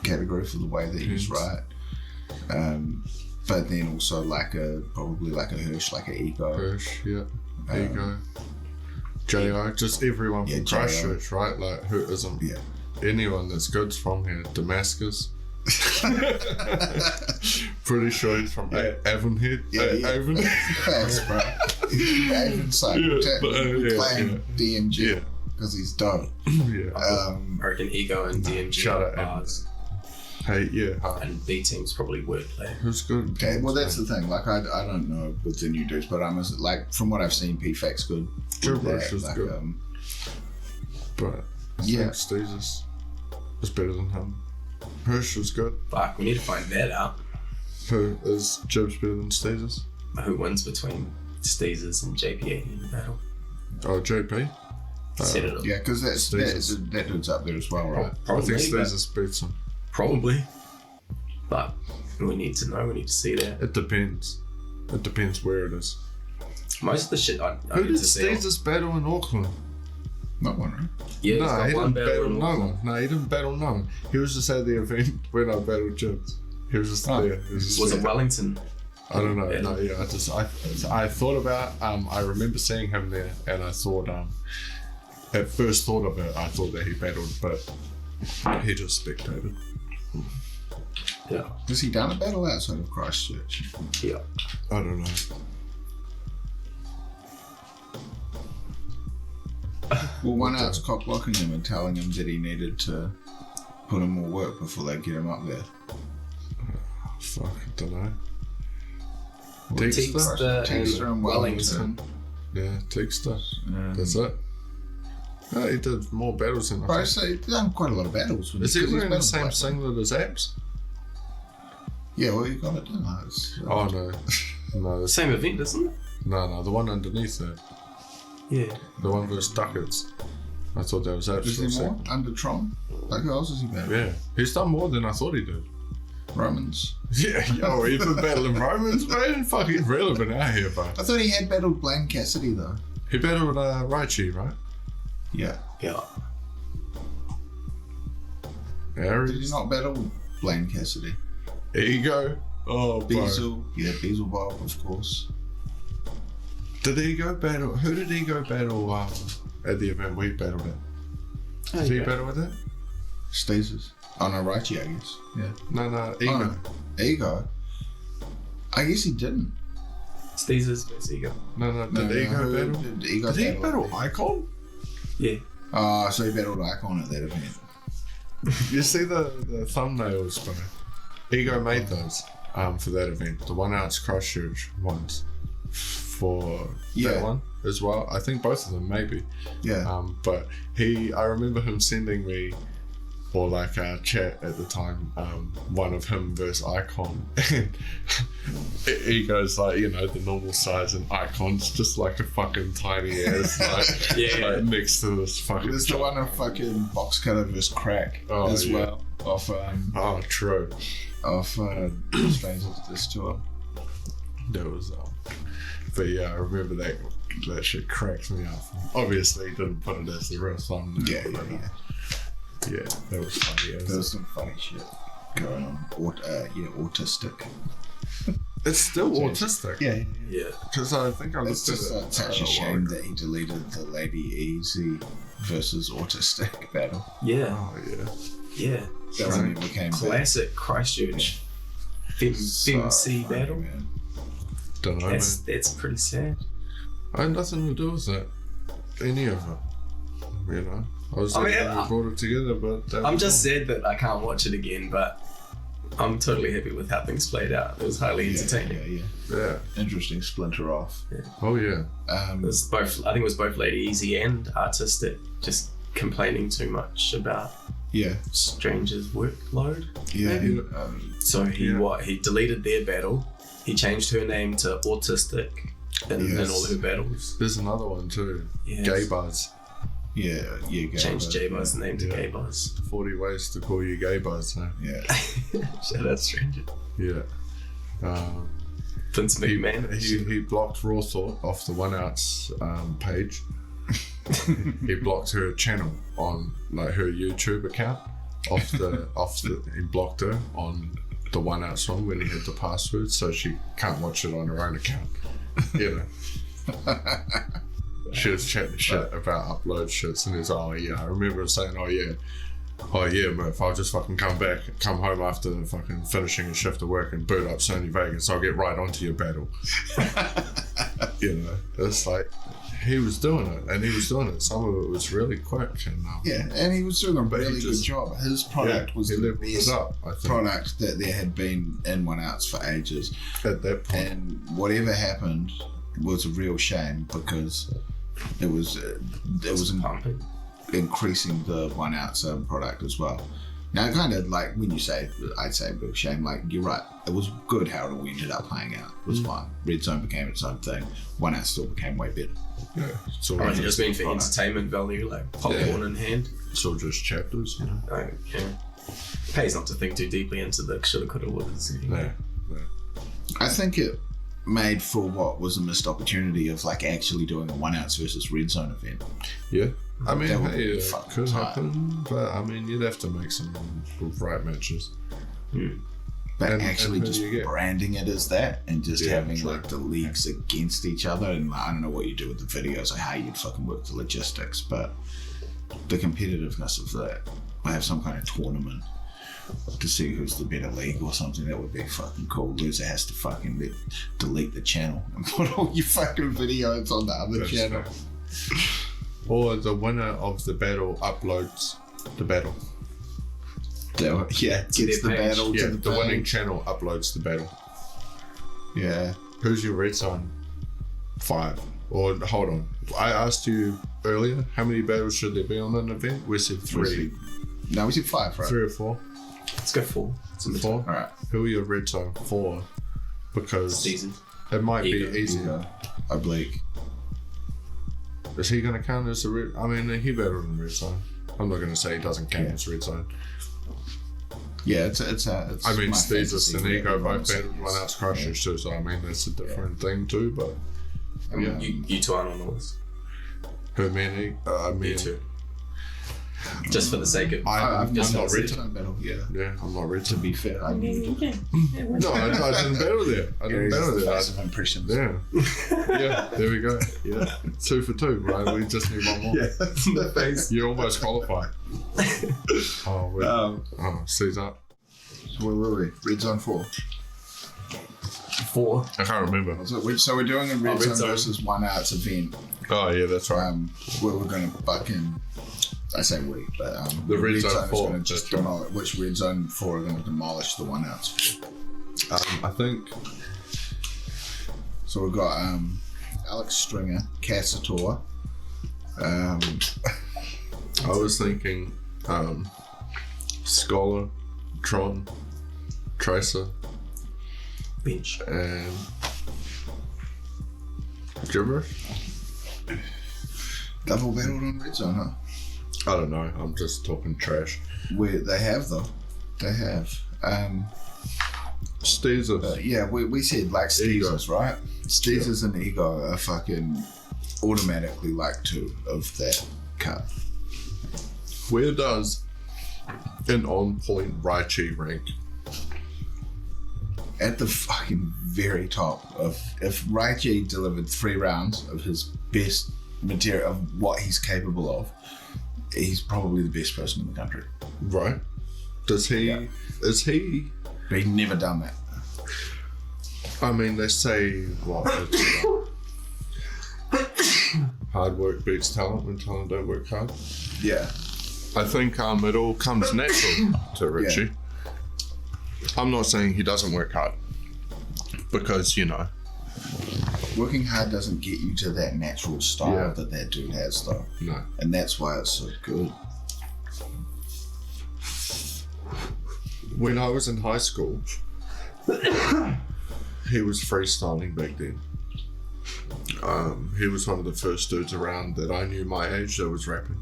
category for the way that you Yes. write. But then also probably like a Hirsch, like an Ego. Hirsch, yeah. Ego. J.O. Just everyone from J.O. Christchurch, right? Like, who isn't anyone that's good's from here. Damascus. Pretty sure he's from Avonhead. Avon. Thanks, bro. Avon's like playing DMG because he's dope. I reckon Ego and DMG shout are out bars. Hey, And B Team's probably wordplay. Who's good? Okay, well that's the thing. Like I don't know with the new dudes, but like from what I've seen, PFAC's good. Gibberish is good. But I think Steezus is better than him. Hirsch was good. Fuck, we need to find that out. Who is Jibs better than Steezus? Who wins between Steezus and JP in the battle? Oh, JP? Set it up. Yeah, because that dude's up there as well, right? Probably, I think Steezus beats him. Probably. But we need to know, we need to see that. It depends. It depends where it is. Most of the shit I Who need did to see. Steezus battle in Auckland? Not one, right? Yeah, No, he's got he one didn't battle battle in no Auckland. one. No, he didn't battle no one. He was just at the event when I battled Jibs. He was just there. He was just Was there. it Wellington? I don't know. Yeah. No, yeah. I thought about. I remember seeing him there, and I thought. At first thought of it, I thought that he battled, but he just spectated. Yeah. Has he done a battle outside of Christchurch? Yeah. I don't know. Well, one out's cock blocking him and telling him that he needed to put in more work before they get him up there. Fuck, I don't know. Teamster and Wellington. Yeah, Teamster. Um, That's it. No, he did more battles than I But I think. say he's done quite a lot of battles. Is he wearing the same singlet as Apps? Yeah, well, you got it, didn't I? Oh no, no, Same event, isn't it? no, the one underneath it, Yeah. the one versus Duckets. I thought that was Apps. Is for a there more? second. Under Tron? Like, who else has he battled? Yeah, he's done more than I thought he did. Romans. Yeah, yo, he's been battling Romans, man. Fuck, he's really been out here, bro. I thought he had battled Blaine Cassidy, though. He battled Raichi, right? Yeah. Yeah. Did he Aries, not battle Blaine Cassidy? Ego. Oh, bro. Beazle. Yeah, Beelzebub, of course. Did Ego battle? Who did Ego battle at the event we battled at? Did he battle with it? Stasis. Oh, no, Raichi, I guess. Yeah. No, Ego. Oh, no. Ego. I guess he didn't. Steezus versus Ego. No, did Ego battle? Did Ego Did he battle Icon? Yeah. Oh, so he battled Icon at that event. You see the thumbnails, bro? Ego made those for that event. The 1 ounce Christchurch ones for that one as well. I think both of them maybe. Yeah. But I remember him sending me, or like our chat at the time, one of him versus Icon. And Ego's like, the normal size, and Icon's just like a fucking tiny ass, like next to this fucking. There's the one of fucking Box Cutter versus Crack as well. Off true. Strangers This Tour. That was but yeah, I remember that shit cracked me up. Obviously he didn't put it as the real thumbnail. Yeah, that was funny. There was some funny shit going on. Autistic. It's still autistic. Yeah. Because I think I It's looked at it. just such a shame that he deleted the Lady Easy versus Autistic battle. Yeah. Oh yeah. Yeah. That one never came back. Classic Christchurch FemC battle. Man. Don't know, man. That's pretty sad. I had nothing to do with that. Any of it. I was I mean, there when we brought it together, but I'm just sad that I can't watch it again, but I'm totally happy with how things played out. It was highly entertaining. Yeah. Interesting splinter off. Oh yeah. It was both. I think it was both Lady Easy and Artistic just complaining too much about Stranger's workload. Yeah. So he deleted their battle. He changed her name to Autistic in all her battles. There's another one too. Yes. Gay Buzz. Yeah. Changed J Buzz's name to Gay Buzz. 40 ways to call you Gay Buzz. Huh? Yeah. Shout out Stranger. Yeah. Vince McMahon. He blocked Raw Thought off the 1 ounce page. He blocked her channel on her YouTube account he blocked her on the one out song when he had the password, so she can't watch it on her own account. You know. She was chatting shit about upload shits, and he's like, oh yeah, I remember saying, oh yeah, Murph, I'll just fucking come home after fucking finishing a shift of work and boot up Sony Vegas, I'll get right onto your battle. You know, it's like, he was doing it, and he was doing it. Some of it was really quick, and and he was doing a really good job. His product was the best product that there had been in one outs for ages. At that point, and whatever happened was a real shame because it was increasing the one outs product as well. Now, kind of like when you say, I'd say a bit of shame, like you're right, it was good how it all ended up playing out. It was fine. Red Zone became its own thing. One out still became way better. Yeah, it's all just been for entertainment value, like popcorn in hand. It's all just chapters, you know. Pays not to think too deeply into the shoulda, coulda, wouldas. No. I think it made for what was a missed opportunity of like actually doing a one outs versus Red Zone event. Yeah. I mean, That hey, would it be could tight. happen, but I mean, you'd have to make some right matches. But And actually who just do you get? branding it as that and just having true. like the leagues against each other, and like, I don't know what you do with the videos or how you'd fucking work the logistics, but the competitiveness of that, I have some kind of tournament to see who's the better league or something. That would be fucking cool. Loser has to fucking delete the channel and put all your fucking videos on the other That's channel. fair. Or the winner of the battle uploads the battle. Gets their the page. battle Yeah, to the the winning page. channel uploads the battle. Yeah. Who's your Red Zone? 5. Or hold on, I asked you earlier how many battles should there be on an event. We said 3. No, we said 5, right? 3 or 4. Let's go 4. 4. Alright. Who are your Red Zone 4? Because Season. it might Ego. be easy. Oblique. Is he going to count as a Red? I mean, he battled in Red Zone. I'm not going to say he doesn't count as Red Zone. Yeah, it's I mean, my Steezus fantasy and for Ego everyone both to battled see one this. out Crushers too, so I mean, that's a different thing too, but You two aren't on the list. who, me and me You and- two. Just for the sake of. I'm just not for the Red sake Zone. Battle, yeah. Yeah, I'm not Red To Zone. be fair, I mean, No, I didn't battle there. I didn't battle there. Passive impressions. Yeah. Yeah, there we go. Yeah. 2 for 2, right? We just need one more. the face. You almost qualified. Oh, wait. C's up. So where were we? Red Zone 4. 4. I can't remember. So we're doing a Red Red Zone Zone. versus one outs event. Oh, yeah, that's right. Where we're going to buck in. I say we, but The Red Zone is 4, going to just that's right. demolish. Which Red Zone 4 are going to demolish the one outs? I think So we've got Alex Stringer, Cassator. I was thinking Scholar, Tron, Tracer, Bench. and Gibberish. Double battled on Red Zone, huh? I don't know. I'm just talking trash. They have though. They have. Steezus. Yeah, we said like Steezus, right? Steezus and Ego are fucking automatically like 2 of that cut. Where does an on-point Raichi rank? At the fucking very top of if Raichi delivered 3 rounds of his best material of what he's capable of, he's probably the best person in the country. Right. Does he? Yeah. Is he? But he's never done that. I mean, they say what? Hard work beats talent when talent don't work hard. Yeah. I think it all comes natural to Richie. I'm not saying he doesn't work hard, because Working hard doesn't get you to that natural style Yeah. that dude has though. no. And that's why it's so good. When I was in high school, he was freestyling back then. He was one of the first dudes around that I knew my age that was rapping.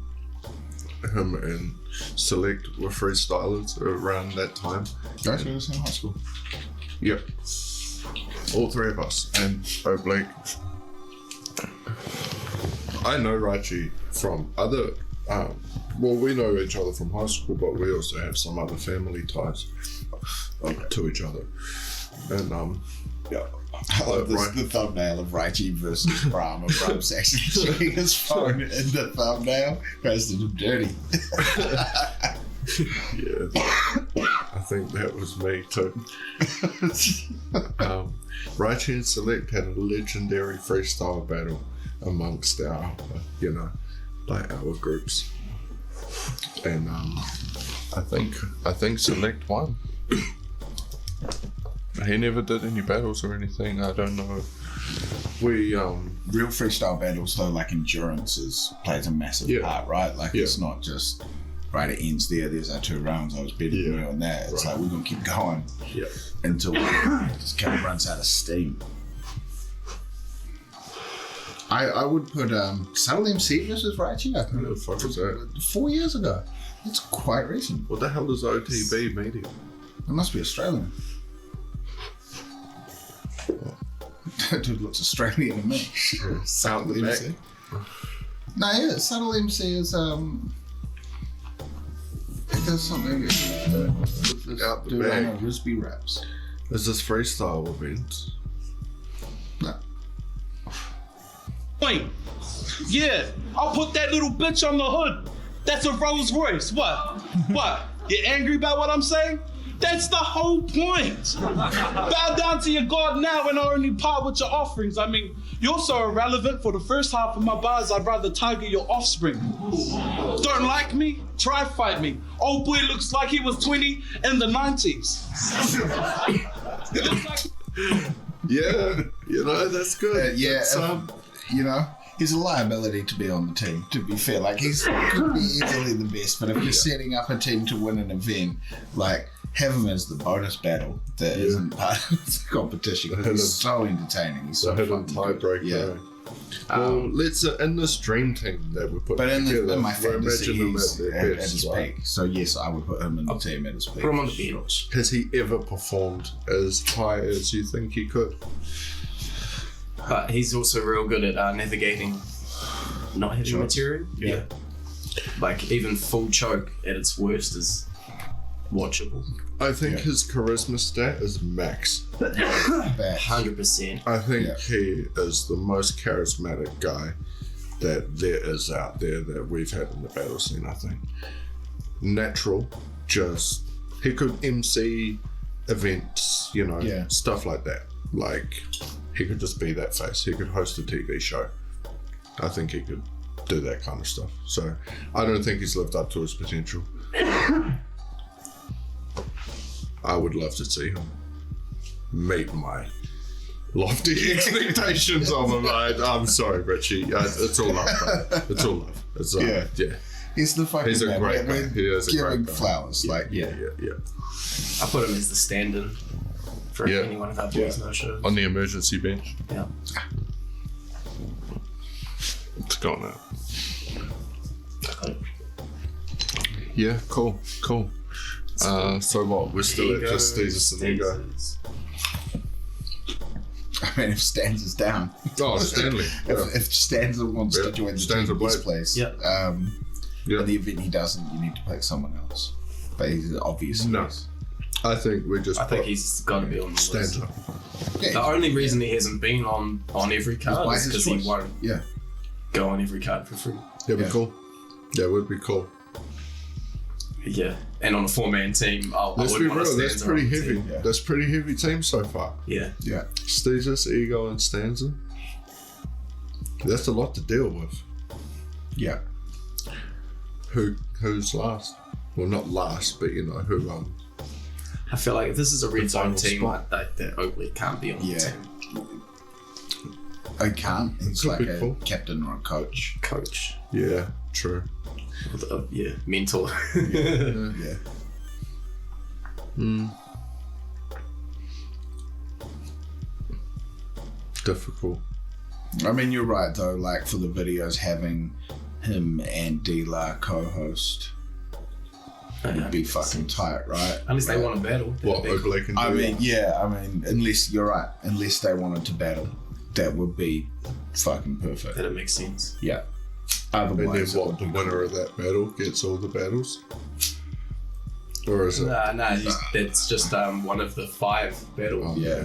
Him and Select were freestylers around that time. Guys, we was in high school. Yep. All 3 of us. And Oblique. I know Raichi from other Well, we know each other from high school, but we also have some other family ties to each other. And Yeah. I love this, the thumbnail of Raichi versus Bram, and Bram's actually showing his phone in the thumbnail. Goes to him dirty. yeah, I think that was me too. Raichi and Select had a legendary freestyle battle amongst our, our groups, and I think Select won. He never did any battles or anything. I don't know. We Real freestyle battles though, like endurance plays a massive part, right? Like it's not just right. It ends there. There's our 2 rounds. I was better than you on that. It's like we're gonna keep going until it just kind of runs out of steam. I would put Subtle MC versus Raichi. I think what the fuck is that? 4 years ago. It's quite recent. What the hell is OTB media? It must be Australian. That dude looks Australian to me. Subtle MC. No, yeah, Subtle MC is it does something Out the dude bag. on Risby raps. Is this freestyle event? No. Wait, yeah, I'll put that little bitch on the hood. That's a Rolls Royce. What? What? You angry about what I'm saying? That's the whole point. Bow down to your God now and I only part with your offerings. I mean, you're so irrelevant. For the first half of my bars, I'd rather target your offspring. Don't like me? Try fight me. Old boy looks like he was 20 in the 90s. Yeah, that's good. He's a liability to be on the team, to be fair. Like, he could be easily the best, but if you're setting up a team to win an event, like, have him as the bonus battle that isn't part of the competition, because he's so entertaining. He's so hidden fucking tiebreaker. good. Yeah. Well, let's in this dream team that we put together, in my fantasy, imagine him he's at at their best, his right? peak. So yes, I would put him in the team at his peak. Put him on the bench. Has he ever performed as high as you think he could? But he's also real good at navigating not heavy material. Yeah. Like even full choke at its worst is watchable. I think his charisma stat is max. 100%. I think he is the most charismatic guy that there is out there that we've had in the battle scene, I think. Natural, just, he could MC events, stuff like that. Like, he could just be that face. He could host a TV show. I think he could do that kind of stuff. So, I don't think he's lived up to his potential. I would love to see him meet my lofty expectations of him. I'm sorry, Richie. It's all love, bro. It's all love. It's He's the fucking He's a man. great We're guy. He is a giving great guy. flowers. Yeah. I put him as the stand-in for any one of our boys no shows. On the emergency bench. Yeah. It's gone now. Yeah, cool. So what? We're still at just Jesus and Ego. I mean, if Stans is down. Oh, Stanley. If Stanza wants to join the Stanza team in this Blade. place, in the event he doesn't, you need to pick someone else. But he's obviously No. I think we just. I think he's got to be on the list. Stanza. Yeah, The only reason he hasn't been on every card by is his because he choice. won't go on every card for free. That'd be cool. That would be cool. Yeah, and on a 4-man team, I Let's be wouldn't want real. to That's pretty heavy. Yeah. That's pretty heavy team so far. Yeah. Yeah. Steezus, Ego, and Stanza. That's a lot to deal with. Yeah. Who's last? Well, not last, but who. I feel like if this is a red zone final team, spot. that Oakley can't be on the Yeah. team. I can't. He's Could like be a cool. captain or a coach. Coach. Yeah, true. Mentor. Yeah. Difficult. I mean, you're right though. Like for the videos, having him and D-La co-host would be fucking tight, right? Unless they want to battle. What Oakley can do. I mean, unless you're right, unless they wanted to battle, that would be fucking perfect. That'd make sense. Yeah. And then Otherwise, what? The winner of that battle gets all the battles, or is it? No, it's just one of the 5 battles. Oh, yeah,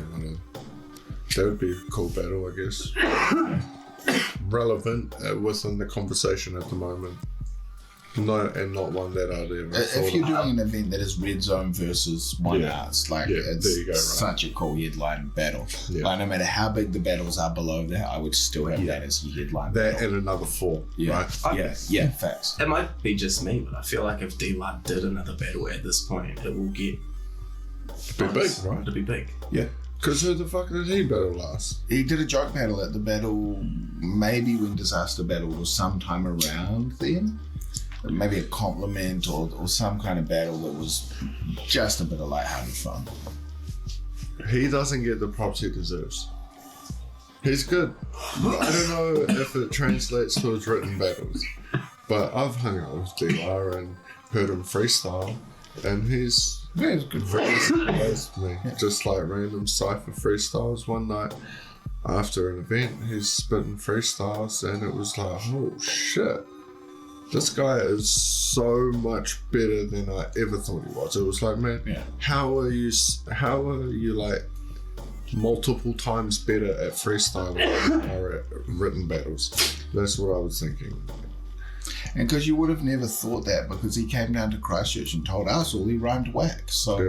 that would be a cool battle, I guess. Relevant within the conversation at the moment. No, and not one that I'd ever thought If you're of. doing an event that is Red Zone versus One Arts, like it's there you go, right. such a cool headline battle. Yeah. Like no matter how big the battles are below that, I would still have that as your headline. That battle. and another 4, Yeah, right? yeah, facts. It might be just me, but I feel like if D-Light did another battle at this point, it will get Be big, right? It'll be big. Yeah. Because who the fuck did he battle last? He did a joke battle at the battle, maybe when Disaster Battle was sometime around then. Maybe a compliment or some kind of battle that was just a bit of lighthearted fun. He doesn't get the props he deserves. He's good. I don't know if it translates to his written battles, but I've hung out with D-Lar and heard him freestyle, and he's good very surprised me. Just like random cypher freestyles. One night after an event, he's spitting freestyles, and it was like, oh shit. This guy is so much better than I ever thought he was. It was like, man, how are you like multiple times better at freestyle than you are at written battles? That's what I was thinking. And because you would have never thought that, because he came down to Christchurch and told us all he rhymed whack. So we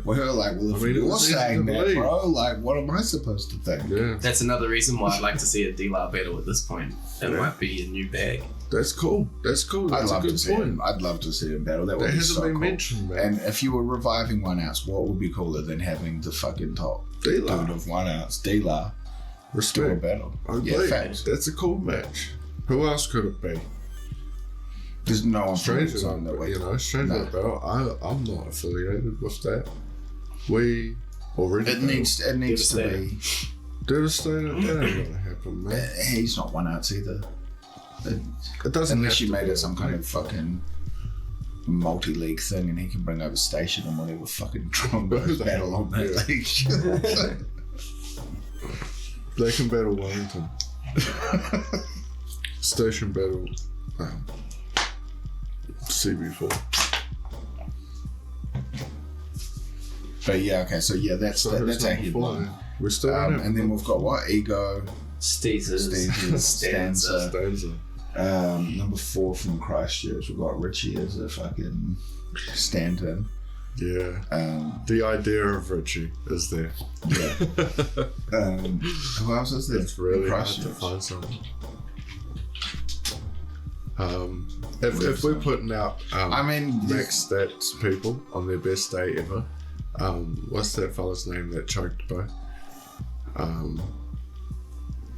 were like, well, if you're saying that, bro, like, what am I supposed to think? Yeah. That's another reason why I'd like to see a D-Lar battle at this point. It might be a new bag. That's cool. That's cool. That's a good point. I'd love to see him battle. That would be hasn't so been cool. mentioned, man. And if you were reviving One Ounce, what would be cooler than having the fucking top dude of 1 Ounce, D-Lar, restore a battle? Yeah, facts. That's a cool match. Who else could it be? There's no one Stranger, on that way. Stranger Battle. I'm not affiliated with that. We already. It needs to be. Devastator. That ain't gonna happen, man. He's not 1 Ounce either. It doesn't. Unless you made it some kind of fucking multi-league thing, and he can bring over Station and whatever fucking Trombos battle on that league. They can battle Wellington. Station battle. CB4. But yeah, okay, so yeah, that's our headline. We're still and then we've got what? Ego, Stanza. Number 4 from Christchurch. We've got Richie as a fucking stand-in. Yeah. The idea of Richie is there. Yeah. Who else is there? It's really hard to find someone. If we're putting out max stats people on their best day ever, what's that fella's name that choked by?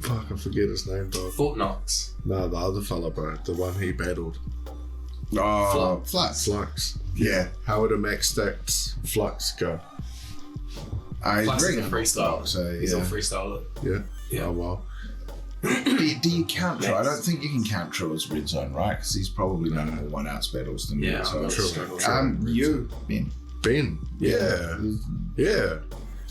Fuck, I forget his name, dog. Fort Knox. No, the other fella, bro. The one he battled. Oh, Flux. Yeah. How would a max stats Flux go? Flux is a freestyle. So, he's a freestyler. Yeah. Oh, well. Do you count True? I don't think you can count True as Red Zone, right? Because he's probably done more 1 Ounce battles than Red Zone. You, Ben. Yeah.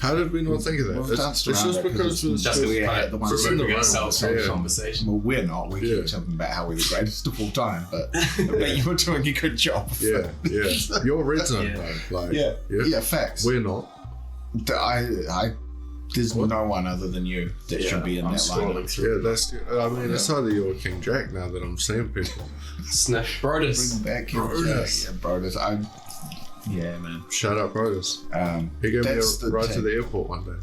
How did we not think of that? It's just because we had the one remembering ourselves from the conversation. Well, we're not. We keep talking about how we're the greatest of all time, but you were doing a good job. Yeah. You're Red Zone, though. Like, facts. We're not. There's no one other than you that should be in that lineup. Yeah, that's. I mean, it's either you or King Jack now that I'm seeing people. Sniff Brodus. Bring back King Jack. Yeah, Brodus. Yeah, man. Shout out Brodus. He gave me a ride to the airport one day.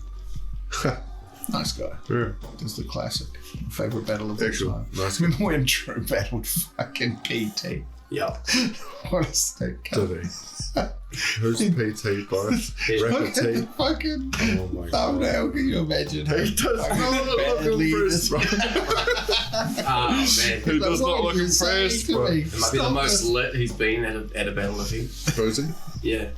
Nice guy. Yeah. That's the classic. Favorite battle of all time. Nice. Remember when True battled fucking PT? Yeah. What a stick. Did he? Who's PT, bro? Rapper T. Fucking thumbnail. Can you imagine? He does not look impressed, bro. Oh, man. He does not look impressed, bro. It might be the most lit he's been at a battle event. Who's he? Yeah.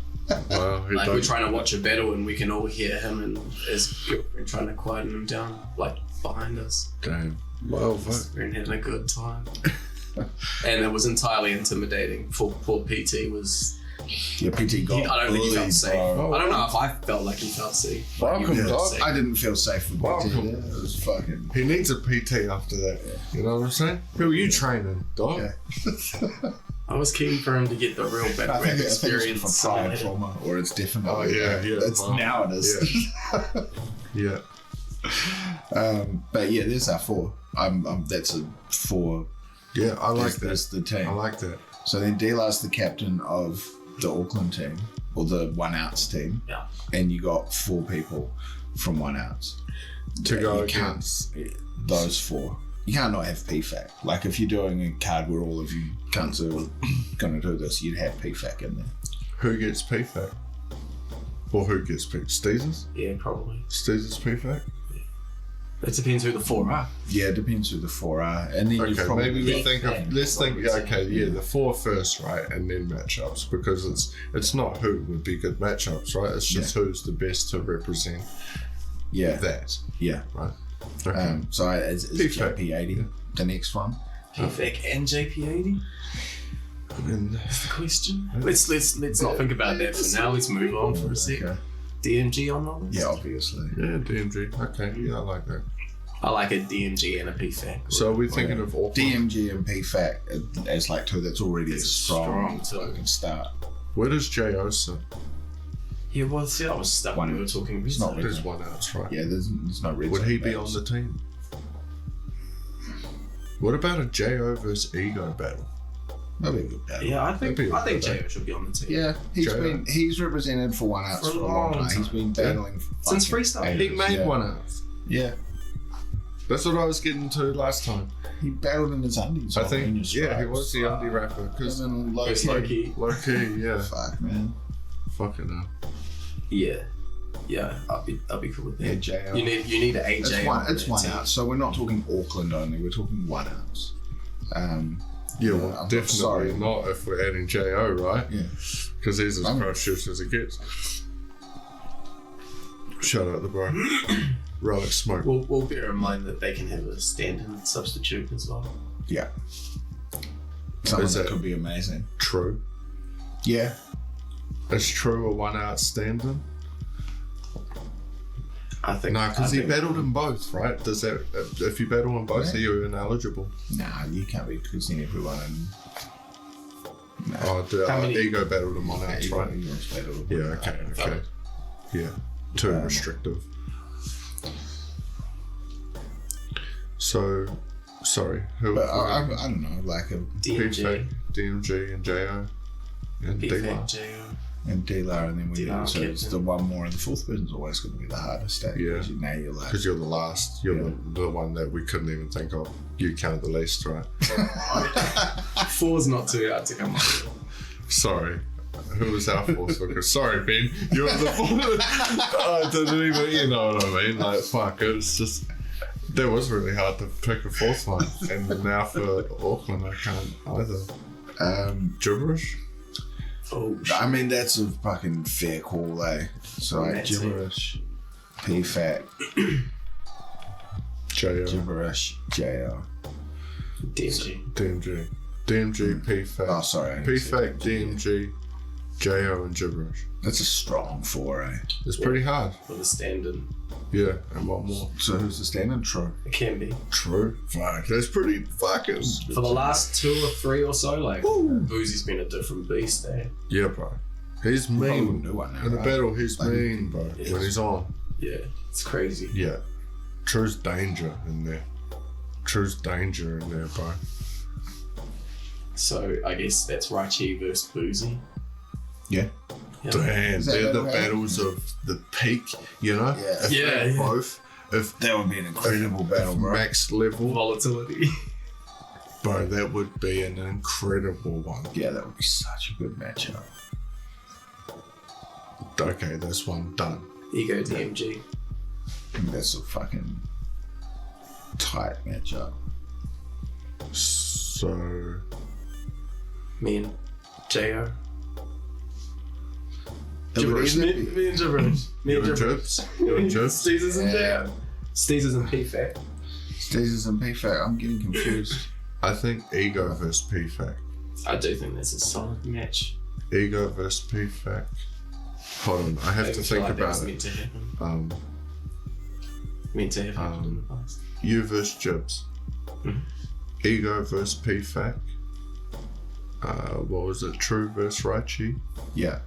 Wow. Like, we're trying to watch a battle and we can all hear him and his girlfriend trying to quieten him down, like, behind us. Damn. Well, fuck. We're having a good time. And it was entirely intimidating. Poor PT was Yeah, PT got I don't think he felt bullied, safe. bro. I don't know if I felt like he felt safe. Welcome, You felt dog. safe. I didn't feel safe with PT. Welcome. It was fucking. He needs a PT after that. You know what I'm saying? Who are you training, dog? Yeah. I was keen for him to get the real bad I rap think experience. it's for prior trauma, or it's definitely. Oh, yeah. It's Wow. now it is. Yeah. But yeah, there's our 4. That's a 4. Yeah, I like That's that. the team. I like that. So then Delar's the captain of the Auckland team, or the one outs team. Yeah. And you got 4 people from one outs To go you can't- against. those 4. You can't not have PFAC. Like if you're doing a card where all of you cunts are going to do this, you'd have PFAC in there. Who gets PFAC? Or who gets PFAC? Steezers? Yeah, probably. Steezers PFAC? It depends who the 4 are. Yeah, it depends who the 4 are. And then you Okay, probably maybe we think of, let's think, Probably. okay, yeah, the 4 first, right, and then matchups, because it's not who would be good matchups, right? It's just who's the best to represent that, Yeah. right? Okay. So it's PFAC. JP80, the next one. PFAC and JP80? And That's the question. Let's not think about that for now. Let's move on for a sec. Okay. DMG on the list? Yeah, obviously. yeah, DMG. Okay, yeah, I like that. I like a DMG and a PFAC. So we're thinking of Auckland. DMG and PFAC as like 2 that's already a It's strong strong fucking start. Where does JO sit? Yeah, well, see, I was stuck when we were talking It's not recently. There's one outs, right? Yeah, there's no red Would zone he be on battles. the team? What about a JO versus Ego battle? That'd be a good battle. Yeah, I think That'd be a good JO should be on the team. Yeah, JO. he's represented for one outs for a long time. He's been battling for Since fucking freestyle. ages. He made yeah. one outs. Yeah, That's what I was getting to last time. he battled in his undies. I on think, Ranger yeah, he Stripes. was the indie rapper. Because Him and It's low key. low key, yeah. Fuck, man. Fucking hell. Yeah. Yeah, I'll be cool with that. Yeah, JO. You need an AJ. It's one out. So we're not talking Auckland only. We're talking one outs. Yeah, well, I'm not definitely sorry. not if we're adding JO, right? Yeah. Because he's as I'm- precious as it gets. Shout out the bro. Relic Smoke. We'll bear in mind that they can have a stand-in substitute as well. Yeah. Someone Is that that- could be amazing. True. Yeah. Is True a one out standing? I think. No, because I he think- battled in both, right? Does that if you battle in both, are you ineligible? Nah, you can't be because everyone and Oh, How many- Ego battled in one outs, right? Yeah, okay, okay. Yeah, too restrictive. So, sorry, who? But I don't know, like a DMG, DMG, and JO, and PFAC, D-Line. JO. and D-Lar, and then we D-Lar, so it's captain. the one more, and the 4th person's always going to be the hardest stage. Yeah. Because now you're like, Because you're the last, you're the one that we couldn't even think of. You count the least, right? 4's not too hard to come up with. Sorry. Who was our fourth looker? Sorry, Ben. You're the fourth. I didn't even, you know what I mean? Like, fuck, it was just, that was really hard to pick a fourth one. And now for Auckland, I can't either. Gibberish? Oh, I mean, that's a fucking fair call, eh? So like That's it. gibberish, PFAC, JO, gibberish, JR. DMG. DMG. DMG, PFAC. Oh, sorry. PFAC, DMG, JO, and Gibberish. That's a strong 4, eh? It's pretty hard. With a stand-in. Yeah, and one more. So who's the standing? True. It can be. True. Fuck, that's pretty fucking. For the last 2 or 3 or so, like, Boozy's been a different beast, eh? Yeah, bro. He's Probably mean. wouldn't do one now, In the right? battle, he's Like, mean, bro. yeah. When he's on. Yeah, it's crazy. Yeah. True's danger in there. True's danger in there, bro. So I guess that's Raichi versus Boozy. Yeah. Yeah. Damn, Is that they're the battle battles of the peak, you know? Yeah. If Yeah, they're yeah. both, if That would be an incredible battle, bro. max level, Volatility. bro, that would be an incredible one. Yeah, that would be such a good matchup. Okay, that's one done. Ego DMG. I think that's a fucking tight matchup. So, Me and Jo. It would Gibberish. either be- Me and Gibberish. Me you and and Gibberish. Jibs? You and Jibs? Steezers and Yeah. Jo. Steezers and PFAC. Steezers and PFAC, I'm getting confused. I think Ego versus PFAC. I do think that's a solid match. Ego versus PFAC. Hold on, I have to think about it. Meant to happen. Meant to have happened in the past. You versus Jibs. Ego versus PFAC. What was it? True versus Raichi. Yeah.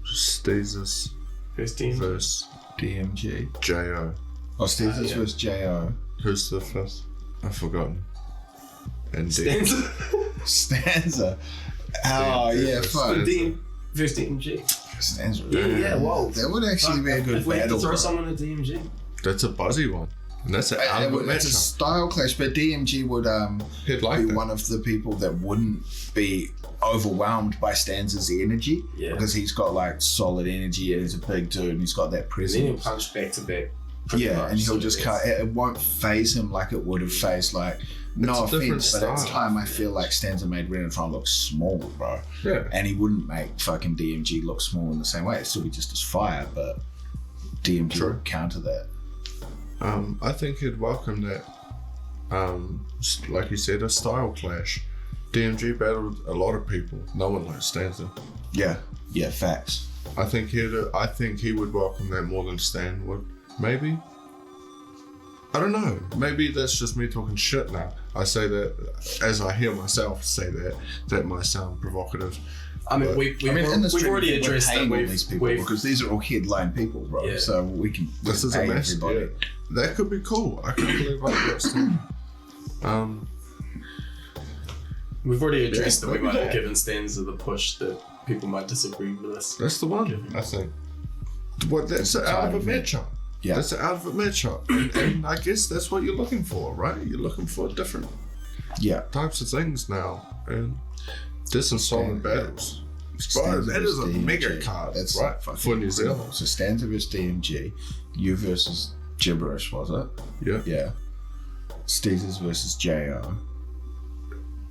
Steezus First team. versus DMG. JO. Oh, Steezus yeah. versus JO. Who's the fifth? I've forgotten. And Stanza. Oh, yeah, fuck. First DMG. Stanza. Yeah, whoa. That would actually be a good If we had battle. to throw bro. someone in a DMG. That's a buzzy one. And that's an out of a It's a matchup. style clash, but DMG would He'd like be that. one of the people that wouldn't be overwhelmed by Stanza's energy. Yeah. Because he's got like solid energy and he's a big dude and he's got that And then he'll presence. punch back to back. Yeah, and he'll just cut. It won't phase him like it would have phased like. No It's a different offense, but at the style. time I feel like Stanza made Renatron look small, bro. Yeah. And he wouldn't make fucking DMG look small in the same way. It'd still be just as fire, but DMG True. would counter that. I think he'd welcome that. Like you said, a style clash. DMG battled a lot of people. No one likes Stanza. Yeah, facts. I think he would welcome that more than Stan would. Maybe. I don't know. Maybe that's just me talking shit now. I say that as I hear myself say that. That might sound provocative. I mean, we've already addressed that. all these people because these are all headline people, bro. Yeah. So we can This is a pay mess. everybody. Yeah. That could be cool. I can't believe I got Stan. We've already addressed that we maybe might have that. given Stanza the push that people might disagree with us. That's the one, I think. What? That's out of a matchup. Yeah. That's out of a matchup. And I guess that's what you're looking for, right? You're looking for different Yeah. types of things now. And there's some solid battles. Bro, Stanza that is a versus mega DMG. card, That's right? fucking For New incredible. Zealand. So Stanza versus DMG, you versus Gibberish, was it? Yeah. Yeah. Steezers versus JO.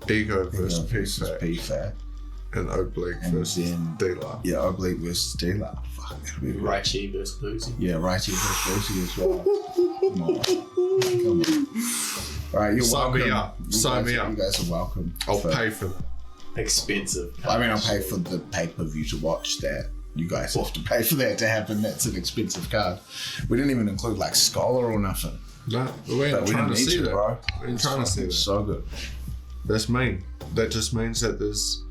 Ego versus versus PFAC. PFAC. And Oblique And versus then- D-Lar. Yeah, Oblique versus D-Lar. Fuck, that'll be right. Raichi versus Boozy. Yeah, Righty versus Lucy as well. Come on. Come on. Alright, you're Sign welcome. me up. Sign me up. You guys are welcome. I'll for- pay for that. Expensive. I mean, I'll pay for the pay-per-view to watch that. You guys have to pay for that to happen. That's an expensive card. We didn't even include like Scholar or nothing. No, we ain't But we trying didn't to need see to, that. bro. We ain't It's trying to see fucking that. so good. That's mean. That just means that there's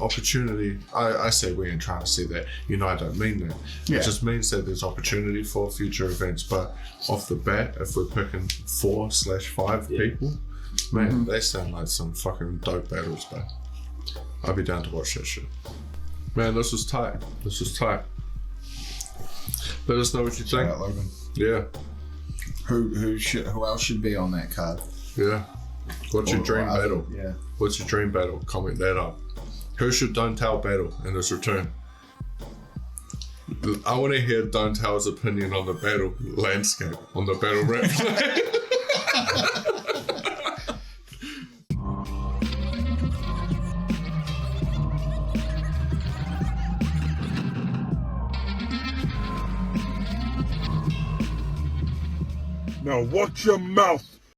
opportunity. I say we ain't trying to see that. You know, I don't mean that. Yeah. It just means that there's opportunity for future events. But off the bat, if we're picking 4/5 people, man, they sound like some fucking dope battles, bro. I'd be down to watch that shit. Man, this was tight. This was tight. Let us know what you think. Shout out, Logan. Yeah, Who else should be on that card? yeah. What's your dream other- battle? Yeah. What's your dream battle? Comment that up. Who should Don't-Tell battle in his return? I want to hear Don't-Tell's opinion on the battle landscape, on the battle rap. Now watch your mouth.